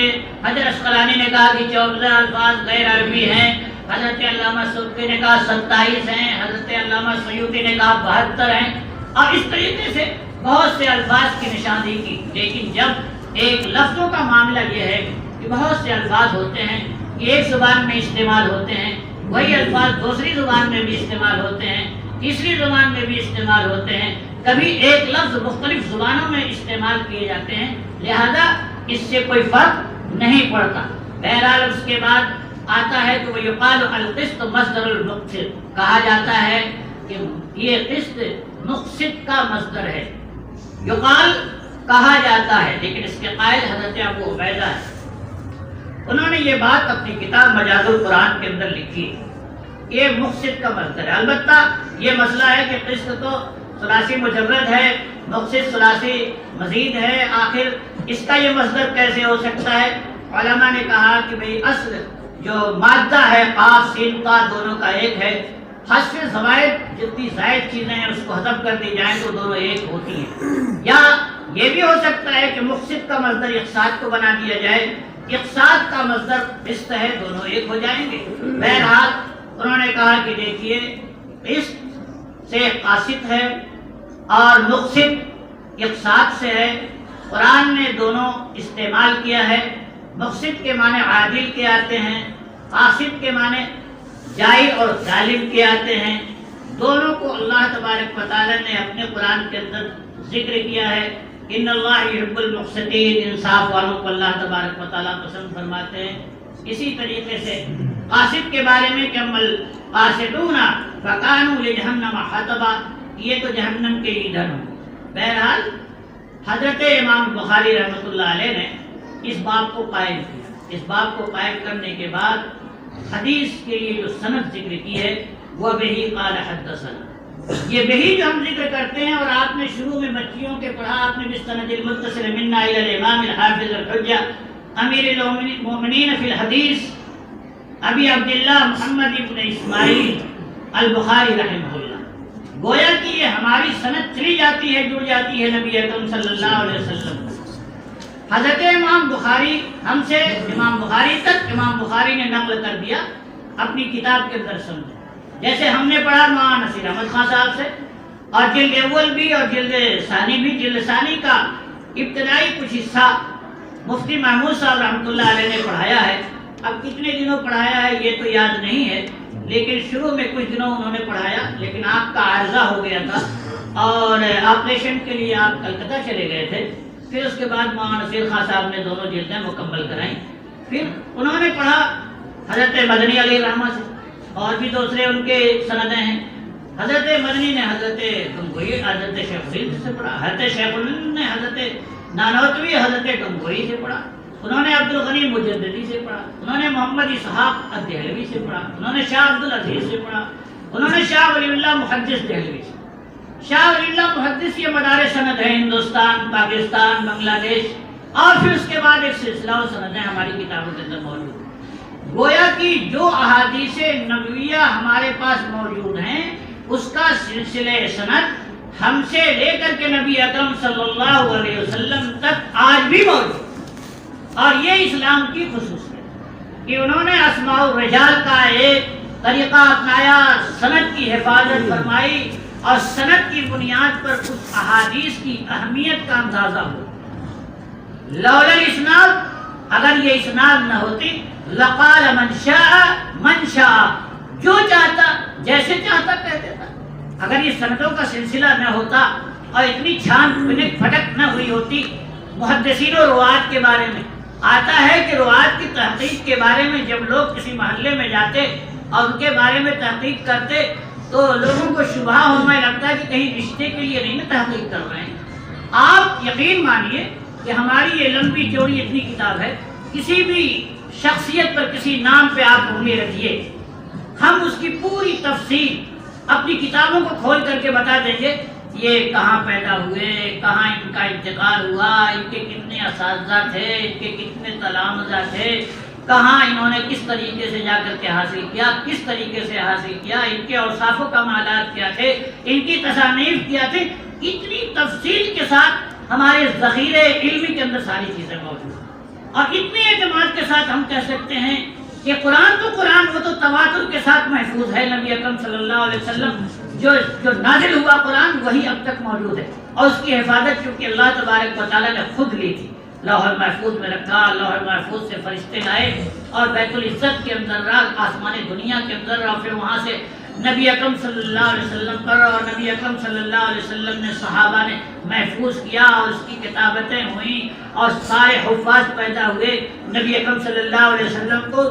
حجر اسقلانی نے کہا کہ 14 الفاظ غیر عربی ہیں، حضرت علامہ سیوطی نے کہا 27 ہیں، حضرت علامہ سیوطی نے کہا 72 ہیں، اور اس طریقے سے بہت سے الفاظ کی نشاندہی کی۔ لیکن جب ایک لفظوں کا معاملہ یہ ہے کہ بہت سے الفاظ ہوتے ہیں کہ ایک زبان میں استعمال ہوتے ہیں، وہی الفاظ دوسری زبان میں بھی استعمال ہوتے ہیں، تیسری زبان میں بھی استعمال ہوتے ہیں، کبھی ایک لفظ مختلف زبانوں میں استعمال کیے جاتے ہیں، لہذا اس سے کوئی فرق نہیں پڑتا۔ بہرحال اس کے بعد آتا ہے کہ وہ یقال القسط مصدر المقسط، کہا جاتا ہے کہ یہ قسط مقسط کا مصدر ہے۔ یقال کہا جاتا ہے، لیکن اس کے قائل حضرت ابو عبیدہ ہے۔ انہوں نے یہ بات اپنی کتاب مجاز القرآن کے اندر لکھی، یہ مقسط کا مصدر ہے۔ البتہ یہ مسئلہ ہے کہ قسط تو ثلاثی مجرد ہے، مقسط ثلاثی مزید ہے، آخر اس کا یہ مصدر کیسے ہو سکتا ہے؟ علماء نے کہا کہ بھئی اصل جو مادہ ہے قاف سین تا دونوں کا ایک ہے، حذف زوائد جتنی زائد چیزیں ہیں اس کو حذف کر دی جائیں تو دونوں ایک ہوتی ہیں۔ یا یہ بھی ہو سکتا ہے کہ مقسط کا مصدر اقساط کو بنا دیا جائے، اقساط کا مصدر قسط ہے، دونوں ایک ہو جائیں گے۔ بہرحال انہوں نے کہا کہ دیکھیے قسط سے قاسط ہے اور مقسط اقساط سے ہے، قرآن نے دونوں استعمال کیا ہے۔ مقسط کے معنی عادل کے آتے ہیں، قاسط کے معنی جائر اور ظالم کے آتے ہیں۔ دونوں کو اللہ تبارک و تعالیٰ نے اپنے قرآن کے اندر ذکر کیا ہے۔ ان اللہ یحب المقسطین، انصاف والوں کو اللہ تبارک و تعالیٰ پسند فرماتے ہیں۔ اسی طریقے سے قاسط کے بارے میں کہ قاسطون فکانوا لجہنم حطبا، یہ تو جہنم کے ایندھن ہوں۔ بہرحال حضرت امام بخاری رحمۃ اللہ علیہ نے اس باب کو قائم کیا۔ اس باب کو قائم کرنے کے بعد حدیث کے لیے جو سند ذکر کی ہے وہ بہی قال حدثنا، یہ بہی جو ہم ذکر کرتے ہیں، اور آپ نے شروع میں بچیوں کے پڑھا، آپ نے بالسند المتصل منا الی الامام الحافظ الحجہ امیر المومنین فی الحدیث ابی عبداللہ محمد ابن اسماعیل البخاری رحمہ اللہ، گویا کہ یہ ہماری سند چلی جاتی ہے، جڑ جاتی ہے نبی اکرم صلی اللہ علیہ وسلم۔ حضرت امام بخاری ہم سے امام بخاری تک امام بخاری نے نقل کر دیا اپنی کتاب کے اندر سمجھے، جیسے ہم نے پڑھا مولانا نصیر احمد خان صاحب سے، اور جلد اول بھی اور جلد ثانی بھی۔ جلد ثانی کا ابتدائی کچھ حصہ مفتی محمود صاحب رحمۃ اللہ علیہ نے پڑھایا ہے، اب کتنے دنوں پڑھایا ہے یہ تو یاد نہیں ہے، لیکن شروع میں کچھ دنوں انہوں نے پڑھایا، لیکن آپ کا عارضہ ہو گیا تھا اور آپریشن کے لیے آپ کلکتہ چلے گئے تھے، پھر اس کے بعد مولانا نصیر خان صاحب نے دونوں جلدیں مکمل کرائیں. پھر انہوں نے پڑھا حضرت مدنی علیہ الرحمہ سے، اور بھی دوسرے ان کے سندیں ہیں. حضرت مدنی نے حضرت گنگوئی حضرت شیخ الہند سے پڑھا، حضرت شیخ الہند نے حضرت نانوتوی حضرت گنگوئی سے پڑھا، انہوں نے عبد الغنی مجددی سے پڑھا، انہوں نے محمد اسحاق الدہلوی سے پڑھا، انہوں نے شاہ عبد العزیز سے پڑھا، انہوں نے شاہ ولی اللہ محدث دہلوی سے. شاہ ولی اللہ محدث یہ مدار سند ہے ہندوستان، پاکستان، بنگلہ دیش، اور پھر اس کے بعد ایک سلسلہ و سندیں ہماری کتابوں کے اندر موجود ہیں. گویا کہ جو احادیث نبویہ ہمارے پاس موجود ہیں اس کا سلسلہ سند ہم سے لے کر کے نبی اکرم صلی اللہ علیہ وسلم تک آج بھی موجود. اور یہ اسلام کی خصوصیت کہ انہوں نے اسماء الرجال کا ایک طریقہ اپنایا، سند کی حفاظت فرمائی، اور سند کی بنیاد پر کچھ احادیث کی اہمیت کا اندازہ ہو. لولا الاسناد، اگر یہ اسناد نہ ہوتی، لقال من شاء، جو چاہتا جیسے چاہتا کہہ دیتا. اگر یہ سندوں کا سلسلہ نہ ہوتا اور اتنی چھان پھنک پھٹک نہ ہوئی ہوتی محدثین و روات کے بارے میں. آتا ہے کہ روات کی تحقیق کے بارے میں جب لوگ کسی محلے میں جاتے اور ان کے بارے میں تحقیق کرتے تو لوگوں کو شبہ ہونے لگتا ہے کہ کہیں رشتے کے لیے نہیں نا تحقیق کر رہے ہیں. آپ یقین مانیے کہ ہماری یہ لمبی چوڑی اتنی کتاب ہے، کسی بھی شخصیت پر کسی نام پہ آپ انگلی رکھیے، ہم اس کی پوری تفصیل اپنی کتابوں کو کھول کر کے بتا دیں گے. یہ کہاں پیدا ہوئے، کہاں ان کا انتقال ہوا، ان کے کتنے اساتذہ تھے، ان کے کتنے تلامذہ تھے، کہاں انہوں نے کس طریقے سے جا کر کے حاصل کیا، کس طریقے سے حاصل کیا، ان کے اوصاف و کمالات کیا تھے، ان کی تصانیف کیا تھے. اتنی تفصیل کے ساتھ ہمارے ذخیرے علمی کے اندر ساری چیزیں موجود ہیں. اور اتنے اعتماد کے ساتھ ہم کہہ سکتے ہیں کہ قرآن وہ تو تواتر کے ساتھ محفوظ ہے. نبی اکرم صلی اللہ علیہ وسلم جو نازل ہوا قرآن وہی اب تک موجود ہے، اور اس کی حفاظت چونکہ اللہ تبارک و تعالیٰ نے خود لی تھی. لوح المحفوظ میں رکھا، لوح المحفوظ سے فرشتے لائے اور بیت العزت کے اندر آسمان دنیا کے اندر، اور پھر وہاں سے نبی اکرم صلی اللہ علیہ وسلم پر اور نبی اکرم صلی اللہ علیہ وسلم نے صحابہ نے محفوظ کیا اور اس کی کتابتیں ہوئیں اور سارے حفاظ پیدا ہوئے نبی اکرم صلی اللہ علیہ وسلم کو.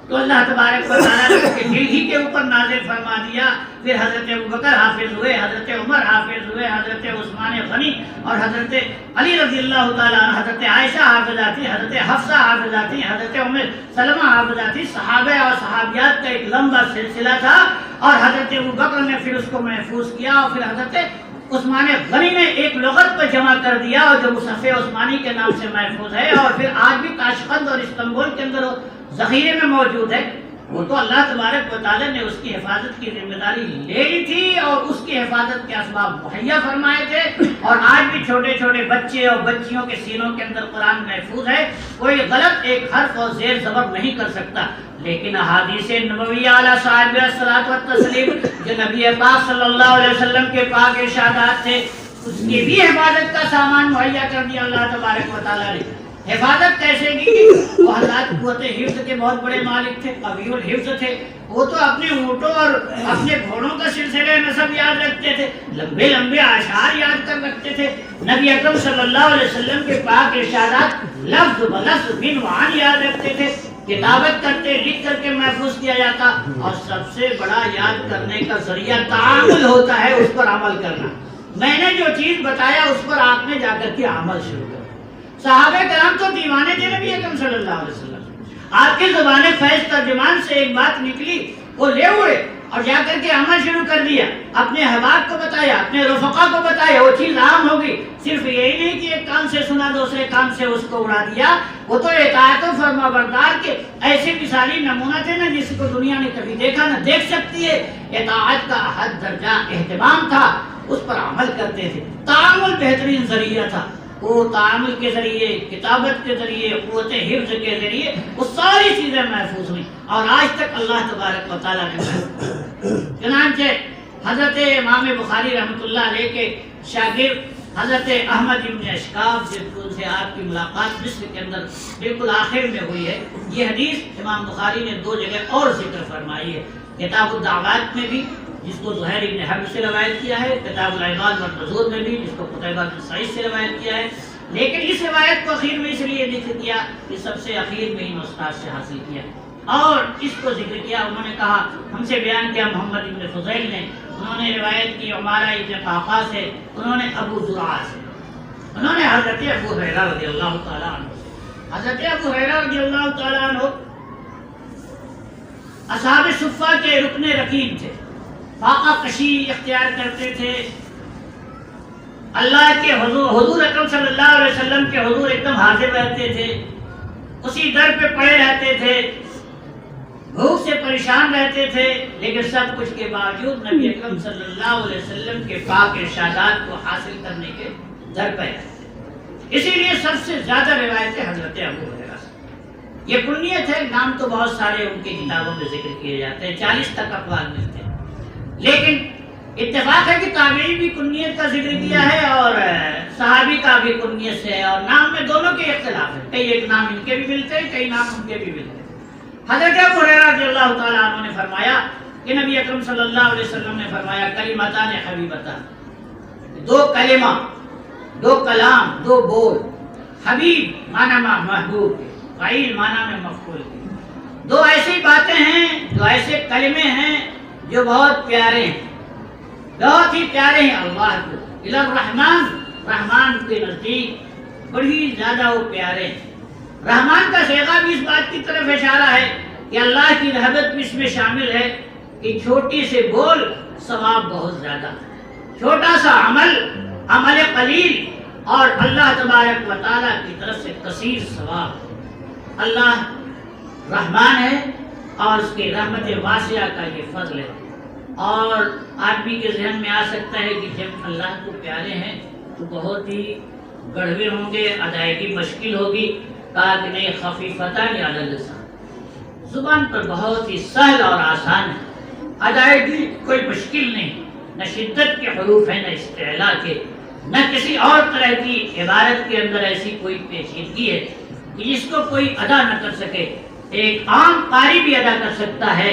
تو اللہ تبارک و تعالیٰ نے اس کے دل ہی کے اوپر نازل فرما دیا. پھر حضرت ابوبکر حافظ ہوئے، حضرت عمر حافظ ہوئے، حضرت عثمان غنی اور حضرت علی رضی اللہ تعالیٰ عنہ، حضرت عائشہ حافظہ تھی، حضرت حفصہ حافظہ تھی، حضرت ام سلمہ حافظہ تھی. صحابہ اور صحابیات کا ایک لمبا سلسلہ تھا، اور حضرت ابوبکر نے پھر اس کو محفوظ کیا، اور پھر حضرت عثمان غنی نے ایک لغت پہ جمع کر دیا اور جو مصحف عثمانی کے نام سے محفوظ ہے، اور پھر آج بھی تاشقند اور استنبول کے اندر ذخیرے میں موجود ہے. وہ تو اللہ تبارک و تعالیٰ نے اس کی حفاظت کی ذمہ داری لے لی تھی اور اس کی حفاظت کے اسباب مہیا فرمائے تھے. اور آج بھی چھوٹے چھوٹے بچے اور بچیوں کے سینوں کے اندر قرآن محفوظ ہے، کوئی غلط ایک حرف اور زیر زبر نہیں کر سکتا. لیکن احادیث نبویہ علی صاحب الصلاۃ والتسلیم جو نبی پاک صلی اللہ علیہ وسلم کے پاک ارشادات تھے، اس کی بھی حفاظت کا سامان مہیا کر دیا اللہ تبارک و تعالیٰ نے. حفاظت کیسے کی؟ وہ حضرات قوت حفظ کے بہت بڑے مالک تھے، قوی الحفظ تھے. وہ تو اپنے اونٹوں اور اپنے گھوڑوں کا سلسلہ نسب یاد رکھتے تھے، لمبے لمبے اشعار یاد کر رکھتے تھے. نبی اکرم صلی اللہ علیہ وسلم کے پاک ارشادات لفظ بلفظ بن وعن یاد رکھتے تھے. کتابت کرتے، لکھ کر کے محفوظ کیا جاتا. اور سب سے بڑا یاد کرنے کا ذریعہ تعامل ہوتا ہے، اس پر عمل کرنا. میں نے جو چیز بتایا اس پر آپ نے جا کر کے عمل شروع کر. صحابہ کرام تو دیوانے تھے نبی اکرم صلی اللہ علیہ وسلم. آپ کی زبان فیض ترجمان سے ایک بات نکلی، وہ لے اڑے اور جا کر کے عمل شروع کر دیا. اپنے احباب کو بتایا، اپنے رفقا کو بتایا، وہ چیز عام ہو گئی. صرف یہی نہیں کہ ایک کان سے سنا دوسرے کان سے اس کو اڑا دیا. وہ تو اطاعت و فرما بردار کے ایسے مثالی نمونہ تھے نا جس کو دنیا نے کبھی دیکھا نہ دیکھ سکتی ہے. اطاعت کا حد درجہ اہتمام تھا، اس پر عمل کرتے تھے. تعامل بہترین ذریعہ تھا. وہ تعامل کے ذریعے، کتابت کے ذریعے، قوت حفظ کے ذریعے وہ ساری چیزیں محفوظ ہوئیں اور آج تک اللہ تبارک و تعالیٰ نے محفوظ. چنانچہ حضرت امام بخاری رحمۃ اللہ علیہ کے شاگرد حضرت احمد ابن اشکاف جن سے آپ کی ملاقات مصر کے اندر بالکل آخر میں ہوئی ہے. یہ حدیث امام بخاری نے 2 جگہ اور ذکر فرمائی ہے، کتاب الدعوات میں بھی جس کو زہیر ابن حرب سے روایت کیا ہے، کتاب العباد والنذور میں بھی جس کو قتیبہ بن سعید سے روایت کیا ہے، لیکن اس روایت کو اخیر میں اس لیے ذکر کیا کہ سب سے اخیر میں ان استاد سے حاصل کیا، اور اس کو ذکر کیا۔ انہوں نے کہا، ہم سے بیان کیا محمد ابن فضیل نے، انہوں نے روایت کی عمارہ ابن قعقاع سے، انہوں نے ابو زرعہ سے، انہوں نے حضرت ابو ہریرہ رضی اللہ تعالیٰ عنہ سے۔ حضرت ابو ہریرہ رضی اللہ تعالیٰ عنہ اصحاب صفہ کے رکن رکین تھے، فاقہ کشی اختیار کرتے تھے، اللہ کے حضور اکرم صلی اللہ علیہ وسلم کے حضور ایک دم حاضر رہتے تھے، اسی در پہ پڑے رہتے تھے، بھوک سے پریشان رہتے تھے، لیکن سب کچھ کے باوجود نبی اکرم صلی اللہ علیہ وسلم کے پاک ارشادات کو حاصل کرنے کے در پہ رہتے۔ اسی لیے سب سے زیادہ روایتیں حضرت ابو ہریرہ سے۔ یہ کنیت ہے، نام تو بہت سارے ان کی کتابوں میں ذکر کیے جاتے ہیں، 40 تک اقوال ملتے ہیں، لیکن اتفاق ہے کہ تابعی بھی کنیت کا ذکر کیا ہے اور صحابی کا بھی کنیت سے ہے، اور نام میں دونوں کے اختلاف ہے، کئی ایک نام ان کے بھی ملتے ہیں، کئی نام ان کے بھی ملتے ہیں۔ حضرت ابو ہریرہ رضی اللہ تعالیٰ عنہ نے فرمایا کہ نبی اکرم صلی اللہ علیہ وسلم نے فرمایا، کلمتان حبیبتان، دو کلمہ، دو کلام، دو بول، حبیب معنی میں محبوب، فعیل معنی میں مفعول، دو ایسی باتیں ہیں، دو ایسے کلمے ہیں جو بہت پیارے ہیں، بہت ہی پیارے ہیں اللہ کو، الی الرحمن، رحمان کے نزدیک بڑی زیادہ وہ پیارے ہیں۔ رحمان کا صیغہ بھی اس بات کی طرف اشارہ ہے کہ اللہ کی رحمت بھی اس میں شامل ہے کہ چھوٹی سے بول ثواب بہت زیادہ، چھوٹا سا عمل قلیل، اور اللہ تبارک و تعالیٰ کی طرف سے کثیر ثواب۔ اللہ رحمان ہے اور اس کی رحمت واسعہ کا یہ فضل ہے، اور آدمی کے ذہن میں آ سکتا ہے کہ جب اللہ کو پیارے ہیں تو بہت ہی گڑبڑ ہوں گے، ادائیگی مشکل ہوگی۔ کہا کہ نہیں، خفیفتان علی اللسان، زبان پر بہت ہی سہل اور آسان ہے، ادائیگی کوئی مشکل نہیں، نہ شدت کے حروف ہیں، نہ استعلاء کے، نہ کسی اور طرح کی عبارت کے اندر ایسی کوئی پیچیدگی ہے کہ جس کو کوئی ادا نہ کر سکے۔ ایک عام قاری بھی ادا کر سکتا ہے،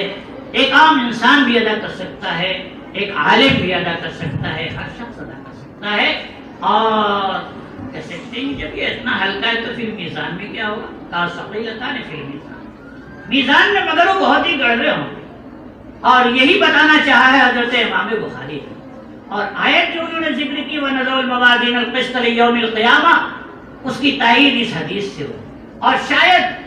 ایک عام انسان بھی ادا کر سکتا ہے، ایک عالم بھی ادا کر سکتا ہے، ہر شخص ادا کر سکتا ہے۔ اور کہہ سکتے ہیں جب یہ اتنا ہلکا ہے تو پھر میزان میں کیا ہوگا؟ کا ثقیلتان فی المیزان، میزان میں مگر وہ بہت ہی گڑبڑے ہوں گے، اور یہی بتانا چاہا ہے حضرت امام بخاری نے۔ اور آیت جو انہوں نے ذکر کی وَنَضَعُ الْمَوَازِينَ الْقِسْطَ لِيَوْمِ الْقِيَامَةِ، اس کی تائید اس حدیث سے ہو، اور شاید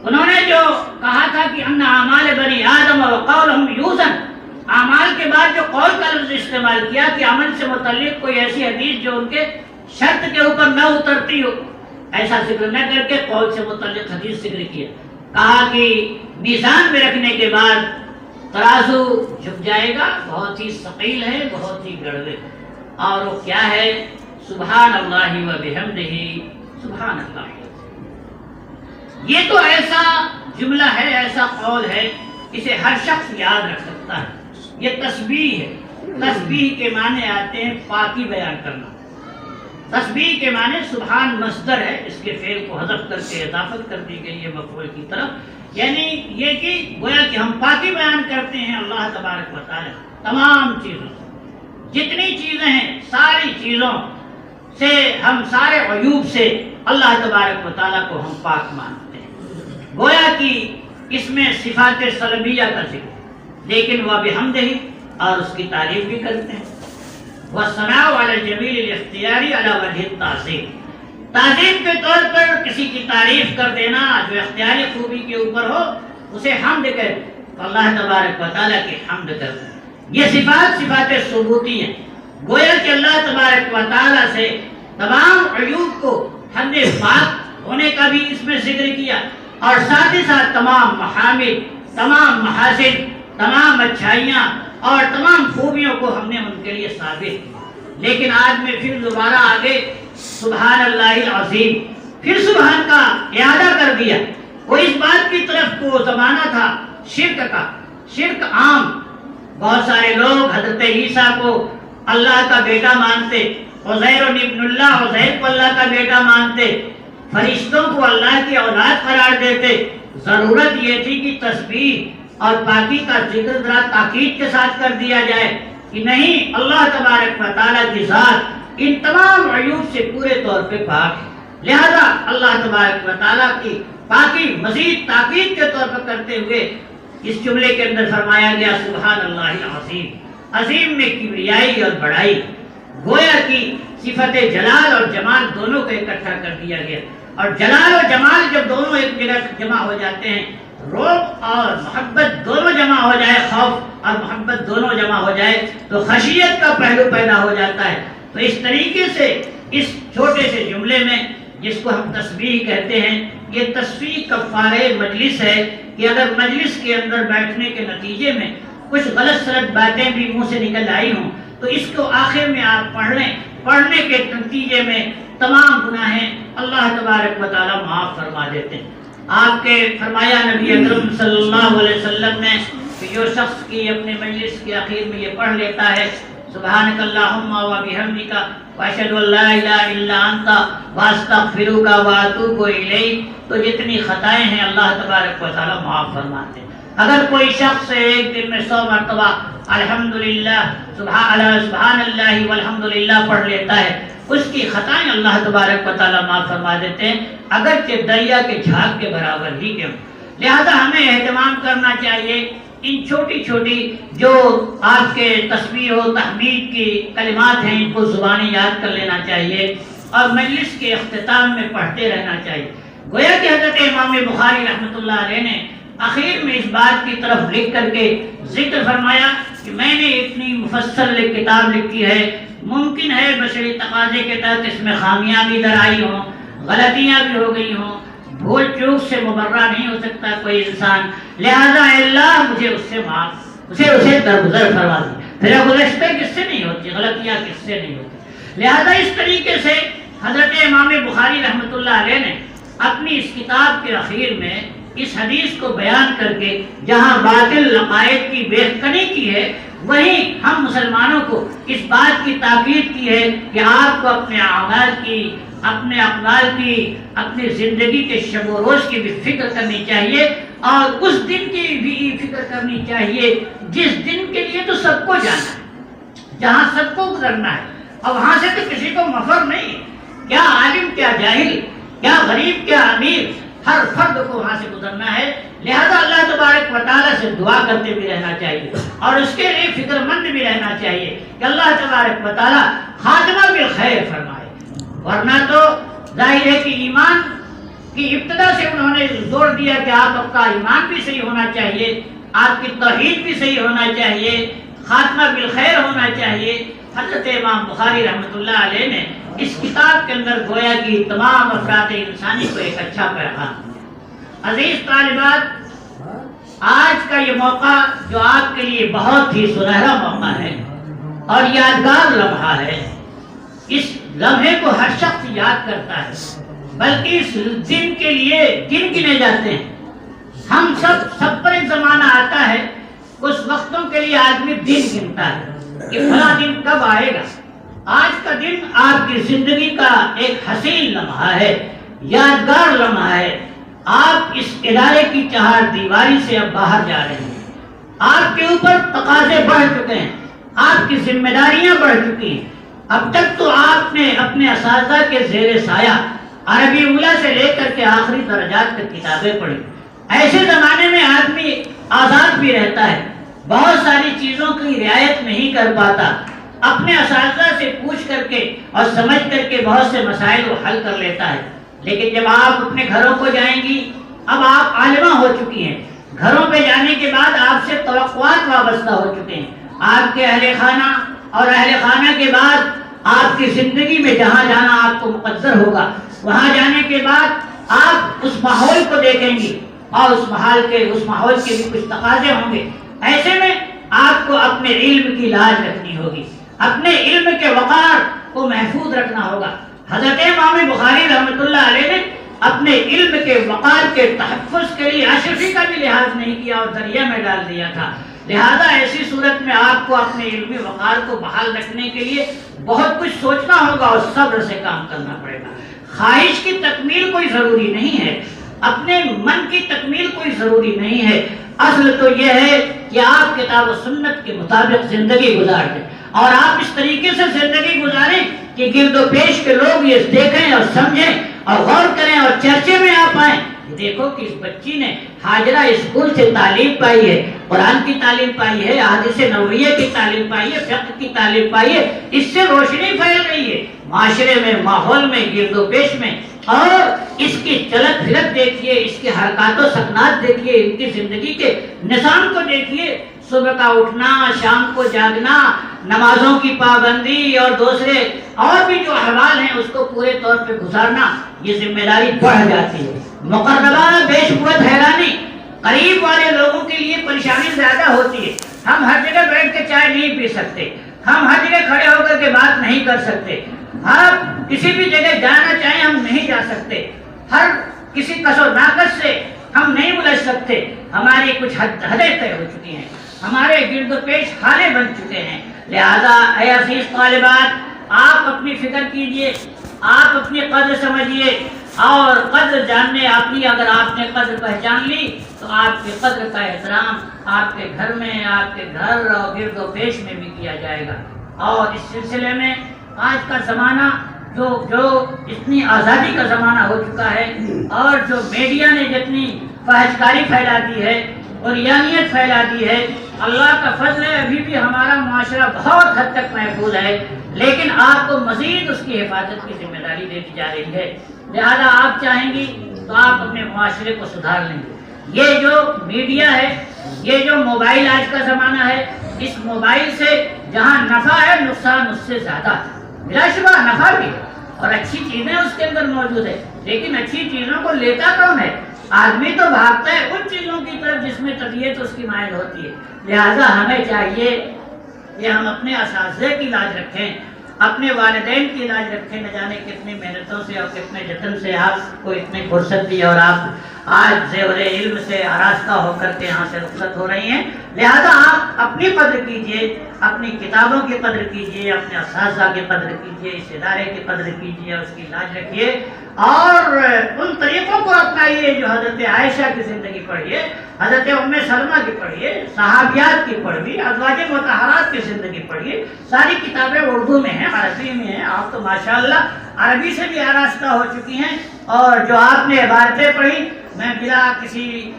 انہوں نے جو کہا تھا کہ ان اعمال بنی آدم وقولہم یوزن، اعمال کے بعد جو قول کا لفظ استعمال کیا کہ عمل سے متعلق کوئی ایسی حدیث جو ان کے شرط کے اوپر نہ اترتی ہو، ایسا ذکر نہ کر کے قول سے متعلق حدیث ذکر کیا۔ کہا کہ میزان میں رکھنے کے بعد ترازو جھک جائے گا، بہت ہی ثقیل ہے، بہت ہی گڑبڑ، اور وہ کیا ہے؟ سبحان اللہ و بحمدہ، سبحان اللہ۔ یہ تو ایسا جملہ ہے، ایسا قول ہے، اسے ہر شخص یاد رکھ سکتا ہے۔ یہ تسبیح ہے، تسبیح کے معنی آتے ہیں پاکی بیان کرنا۔ تسبیح کے معنی سبحان مصدر ہے، اس کے فعل کو حذف کر کے اضافت کر دی گئی ہے مفعول کی طرف، یعنی یہ کہ گویا کہ ہم پاکی بیان کرتے ہیں اللہ تبارک و تعالی تمام چیزوں سے، جتنی چیزیں ہیں ساری چیزوں سے، ہم سارے عیوب سے اللہ تبارک و تعالیٰ کو ہم پاک مانتے ہیں۔ گویا کہ اس میں صفات سلبیہ کا ذکر، لیکن وہ بحمدہ، اور اس کی تعریف بھی کرتے ہیں۔ والثناء علی الجمیل الاختیاری علی وجہ التعظیم، تعظیم کے طور پر کسی کی تعریف کر دینا جو اختیاری خوبی کے اوپر ہو، اسے حمد کہتے ہیں، اللہ تبارک و تعالیٰ کی حمد کرتے ہیں۔ یہ صفات ثبوتی ہیں، گویا کہ اللہ تبارک و تعالیٰ سے تمام عیوب کو حد پاک ہونے کا بھی اس میں ذکر کیا، اور ساتھ ہی ساتھ تمام محامد، تمام محاسن، تمام اچھائیاں اور تمام خوبیوں کو ہم نے ان کے لیے ثابت کیا۔ لیکن آج میں پھر دوبارہ آگے سبحان اللہ العظیم، پھر سبحان کا اعادہ کر دیا۔ وہ اس بات کی طرف کو زمانہ تھا شرک کا، شرک عام، بہت سارے لوگ حضرت عیسیٰ کو اللہ کا بیٹا مانتے، عزیر ابن اللہ، عزیر کو اللہ کا بیٹا مانتے، فرشتوں کو اللہ کی اولاد قرار دیتے۔ ضرورت یہ تھی کہ تسبیح اور پاکی کا ذکر ذرا تاکید کے ساتھ کر دیا جائے کہ نہیں، اللہ تبارک و تعالیٰ کی ذات ان تمام عیوب سے پورے طور پہ پاک ہے۔ لہذا اللہ تبارک و تعالیٰ کی پاکی مزید تاکید کے طور پر کرتے ہوئے اس جملے کے اندر فرمایا گیا سبحان اللہ العظیم، عظیم میں کبریائی اور بڑائی، گویا کی صفت جلال اور جمال دونوں کو اکٹھا کر دیا گیا۔ اور جلال اور جمال جب دونوں ایک جگہ جمع ہو جاتے ہیں، رعب اور محبت دونوں جمع ہو جائے، خوف اور محبت دونوں جمع ہو جائے تو خشیت کا پہلو پیدا ہو جاتا ہے۔ تو اس طریقے سے اس چھوٹے سے جملے میں جس کو ہم تسبیح کہتے ہیں، یہ تسبیح کفارہ مجلس ہے کہ اگر مجلس کے اندر بیٹھنے کے نتیجے میں کچھ غلط سلط باتیں بھی منہ سے نکل آئی ہوں تو اس کو آخر میں آپ پڑھ لیں، پڑھنے کے نتیجے میں تمام گناہیں اللہ تبارک و تعالیٰ معاف فرما دیتے ہیں۔ آپ کے فرمایا نبی اکرم صلی اللہ علیہ وسلم نے کہ جو شخص کی اپنے مجلس کے آخر میں یہ پڑھ لیتا ہے سبحانک اللہم و بحمدک واشہد ان لا الہ الا انت واستغفرک واتوب الیک، تو جتنی خطائیں ہیں اللہ تبارک و تعالیٰ معاف فرماتے ہیں۔ اگر کوئی شخص ایک دن میں 100 مرتبہ الحمدللہ سبحان اللہ والحمدللہ پڑھ لیتا ہے، اس کی خطائیں اللہ تبارک و تعالیٰ معاف فرما دیتے ہیں، اگرچہ دریا کے جھاگ کے برابر ہی کیوں۔ لہذا ہمیں اہتمام کرنا چاہیے ان چھوٹی چھوٹی جو آپ کے تسبیح و تحمید کی کلمات ہیں، ان کو زبانی یاد کر لینا چاہیے اور مجلس کے اختتام میں پڑھتے رہنا چاہیے۔ گویا کہ حضرت امام بخاری رحمۃ اللہ علیہ نے آخر میں اس بات کی طرف لکھ کر کے ذکر فرمایا کہ میں نے اتنی مفصل کتاب لکھی ہے، ممکن ہے بشری تقاضے کے تحت اس میں خامیاں بھی در آئی ہوں، غلطیاں بھی ہو گئی ہوں، بھول چوک سے مبرہ نہیں ہو سکتا کوئی انسان، لہذا اللہ مجھے اس سے معاف اسے درگزر فرما دی۔ پھر گزشتہ کس سے نہیں ہوتی، غلطیاں کس سے نہیں ہوتی۔ لہذا اس طریقے سے حضرت امام بخاری رحمۃ اللہ علیہ نے اپنی اس کتاب کے اخیر میں اس حدیث کو بیان کر کے جہاں باطل عقائد کی بہتری کی ہے، وہیں ہم مسلمانوں کو اس بات کی تاکید کی ہے کہ آپ کو اپنے اعمال کی، اپنے اقوال کی، اپنی زندگی کے شب و روز کی بھی فکر کرنی چاہیے اور اس دن کی بھی فکر کرنی چاہیے جس دن کے لیے تو سب کو جانا ہے، جہاں سب کو گزرنا ہے، اور وہاں سے تو کسی کو مفر نہیں، کیا عالم کیا جاہل، کیا غریب کیا امیر، ہر فرد کو وہاں سے گزرنا ہے۔ لہذا اللہ تبارک و تعالیٰ سے دعا کرتے بھی رہنا چاہیے اور اس کے لیے فکر مند بھی رہنا چاہیے کہ اللہ تبارک و تعالیٰ خاتمہ بالخیر فرمائے، ورنہ تو ظاہر ہے کہ ایمان کی ابتدا سے انہوں نے زور دیا کہ آپ کا ایمان بھی صحیح ہونا چاہیے، آپ کی توحید بھی صحیح ہونا چاہیے، خاتمہ بالخیر ہونا چاہیے۔ حضرت امام بخاری رحمۃ اللہ علیہ نے اس کتاب کے اندر گویا کی تمام افراد انسانی کو ایک اچھا پیغام دیا۔ عزیز طالبات، آج کا یہ موقع جو آپ کے لیے بہت ہی سنہرا موقع ہے اور یادگار لمحہ ہے، اس لمحے کو ہر شخص یاد کرتا ہے، بلکہ اس دن کے لیے دن گنے جاتے ہیں۔ ہم سب پر ایک زمانہ آتا ہے، اس وقتوں کے لیے آدمی دن گنتا ہے کہ فلاں دن کب آئے گا۔ آج کا دن آپ کی زندگی کا ایک حسین لمحہ ہے، یادگار لمحہ ہے۔ آپ اس ادارے کی چہار دیواری سے اب باہر جا رہے ہیں، آپ کے اوپر تقاضے بڑھ چکے ہیں، آپ کی ذمہ داریاں بڑھ چکی ہیں۔ اب تک تو آپ نے اپنے اساتذہ کے زیر سایہ عربی اولیٰ سے لے کر کے آخری درجات تک کتابیں پڑھی۔ ایسے زمانے میں آدمی آزاد بھی رہتا ہے، بہت ساری چیزوں کی رعایت نہیں کر پاتا، اپنے اساتذہ سے پوچھ کر کے اور سمجھ کر کے بہت سے مسائل کو حل کر لیتا ہے۔ لیکن جب آپ اپنے گھروں کو جائیں گی، اب آپ عالمہ ہو چکی ہیں، گھروں پہ جانے کے بعد آپ سے توقعات وابستہ ہو چکے ہیں، آپ کے اہل خانہ اور اہل خانہ کے بعد آپ کی زندگی میں جہاں جانا آپ کو مقدر ہوگا، وہاں جانے کے بعد آپ اس ماحول کو دیکھیں گی اور اس ماحول کے بھی کچھ تقاضے ہوں گے۔ ایسے میں آپ کو اپنے علم کی لاج رکھنی ہوگی، اپنے علم کے وقار کو محفوظ رکھنا ہوگا۔ حضرت امام بخاری رحمۃ اللہ علیہ نے اپنے علم کے وقار کے تحفظ کے لیے اشرفی کا بھی لحاظ نہیں کیا اور دریا میں ڈال دیا تھا۔ لہذا ایسی صورت میں آپ کو اپنے علمی وقار کو بحال رکھنے کے لیے بہت کچھ سوچنا ہوگا اور صبر سے کام کرنا پڑے گا۔ خواہش کی تکمیل کوئی ضروری نہیں ہے، اپنے من کی تکمیل کوئی ضروری نہیں ہے۔ اصل تو یہ ہے کہ آپ کتاب و سنت کے مطابق زندگی گزار دیں۔ اور آپ اس طریقے سے زندگی گزاریں کہ گرد و پیش کے لوگ یہ دیکھیں اور سمجھیں اور غور کریں اور چرچے میں آپ آئیں. دیکھو کہ اس بچی نے ہاجرہ اسکول سے تعلیم پائی ہے، قرآن کی تعلیم پائی ہے، احادیث نبویہ کی تعلیم پائی ہے، فقہ کی تعلیم پائی ہے. اس سے روشنی پھیل رہی ہے معاشرے میں، ماحول میں، گرد و پیش میں. اور اس کی چلت پھرت دیکھیے، اس کے حرکات و سکنات دیکھیے، ان کی زندگی کے نظام کو دیکھیے. صبح کا اٹھنا، شام کو جاگنا، نمازوں کی پابندی اور دوسرے اور بھی جو احوال ہیں اس کو پورے طور پہ گزارنا، یہ ذمہ داری بڑھ جاتی ہے. مقربانہ بیش قوت حیرانی، قریب والے لوگوں کے لیے پریشانی زیادہ ہوتی ہے. ہم ہر جگہ بیٹھ کے چائے نہیں پی سکتے، ہم ہر جگہ کھڑے ہو کر کے بات نہیں کر سکتے، آپ کسی بھی جگہ جانا چاہیں ہم نہیں جا سکتے، ہر کسی کس و ناقص سے ہم نہیں الجھ سکتے. ہماری کچھ حدیں طے ہو چکی ہیں، ہمارے گرد و پیش حالے بن چکے ہیں. لہذا اے عزیز طالبات، آپ اپنی فکر کیجئے، آپ اپنی قدر سمجھیے اور قدر جاننے اپنی، اگر آپ نے قدر پہچان لی تو آپ کی قدر کا احترام آپ کے گھر میں، آپ کے گھر اور گرد و پیش میں بھی کیا جائے گا. اور اس سلسلے میں آج کا زمانہ جو اتنی آزادی کا زمانہ ہو چکا ہے اور جو میڈیا نے جتنی فحشکاری پھیلا دی ہے اور یانیت پھیلا دی ہے، اللہ کا فضل ہے ابھی بھی ہمارا معاشرہ بہت حد تک محفوظ ہے، لیکن آپ کو مزید اس کی حفاظت کی ذمہ داری دے دی جا رہی ہے. لہذا آپ چاہیں گی تو آپ اپنے معاشرے کو سدھار لیں گے. یہ جو میڈیا ہے، یہ جو موبائل آج کا زمانہ ہے، اس موبائل سے جہاں نفع ہے نقصان اس سے زیادہ ہے. بلا شبہ نفع بھی ہے اور اچھی چیزیں اس کے اندر موجود ہے، لیکن اچھی چیزوں کو لیتا کون ہے؟ آدمی تو بھاگتا ہے ان چیزوں کی طرف جس میں طبیعت اس کی مائل ہوتی ہے. لہذا ہمیں چاہیے کہ ہم اپنے اساتذہ کی لاج رکھیں، اپنے والدین کی لاج رکھیں. نہ جانے کتنی محنتوں سے اور کتنے جتن سے آپ کو اتنی فرصت دی اور آپ آج زیور علم سے آراستہ ہو کر کے یہاں سے رخصت ہو رہی ہیں. لہذا آپ اپنی قدر کیجئے، اپنی کتابوں کی قدر کیجئے، اپنے اساتذہ کی قدر کیجئے، اس ادارے کی قدر کیجئے اور اس کی لاج رکھیے اور ان طریقوں کو اپنائیے جو حضرت عائشہ کی زندگی پڑھیے، حضرت ام سلمہ کی پڑھیے، صحابیات کی پڑھیے، ازواج مطہرات کی زندگی پڑھیے. ساری کتابیں اردو میں ہیں، عربی میں ہیں. آپ تو ماشاءاللہ عربی سے بھی آراستہ ہو چکی ہیں اور جو آپ نے عبارتیں پڑھی، میں بلا کسی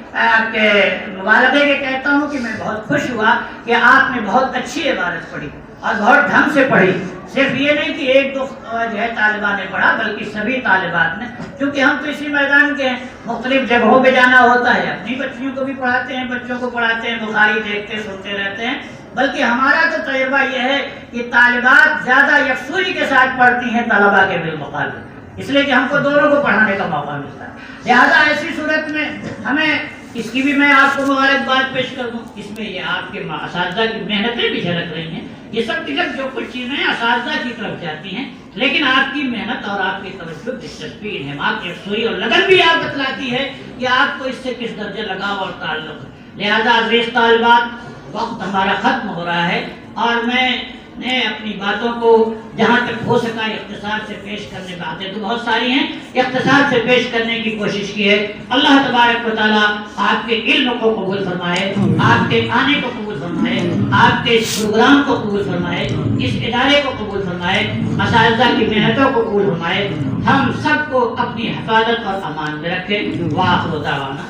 کے مبالغے کے کہتا ہوں کہ میں بہت خوش ہوا کہ آپ نے بہت اچھی عبارت پڑھی اور بہت ڈھنگ سے پڑھی. صرف یہ نہیں کہ ایک دو جو ہے طالبہ نے پڑھا، بلکہ سبھی طالبات نے، کیونکہ ہم تو اسی میدان کے ہیں، مختلف جگہوں پہ جانا ہوتا ہے. اپنی بچیوں کو بھی پڑھاتے ہیں، بچوں کو پڑھاتے ہیں، بخاری دیکھتے سنتے رہتے ہیں. بلکہ ہمارا تو تجربہ یہ ہے کہ طالبات زیادہ یکسوئی کے ساتھ پڑھتی ہیں طلبہ کے بالمقابل، اس لیے کہ ہم کو دونوں کو پڑھانے کا موقع ملتا ہے. لہذا ایسی صورت میں ہمیں اس کی بھی میں آپ کو مبارکباد پیش کر دوں. اس میں یہ آپ کے اساتذہ کی محنتیں بھی جھلک رہی ہیں. یہ سب کی سب جو کچھ چیزیں اساتذہ کی طرف جاتی ہیں، لیکن آپ کی محنت اور آپ کی توجہ، دلچسپی، انہماک، یکسوئی اور لگن بھی آپ بتلاتی ہے کہ آپ کو اس سے کس درجے لگاؤ اور تعلق ہے. لہذا عزیز طالبات، وقت ہمارا ختم ہو رہا ہے اور میں نے اپنی باتوں کو جہاں تک ہو سکا اختصار سے پیش کرنے، باتیں تو بہت ساری ہیں، اختصار سے پیش کرنے کی کوشش کی ہے. اللہ تبارک و تعالیٰ آپ کے علم کو قبول فرمائے، آپ کے آنے کو قبول فرمائے، آپ کے اس پروگرام کو قبول فرمائے، اس ادارے کو قبول فرمائے، اساتذہ کی محنتوں کو قبول فرمائے. ہم سب کو اپنی حفاظت اور امان میں رکھے. وآخر دعوانا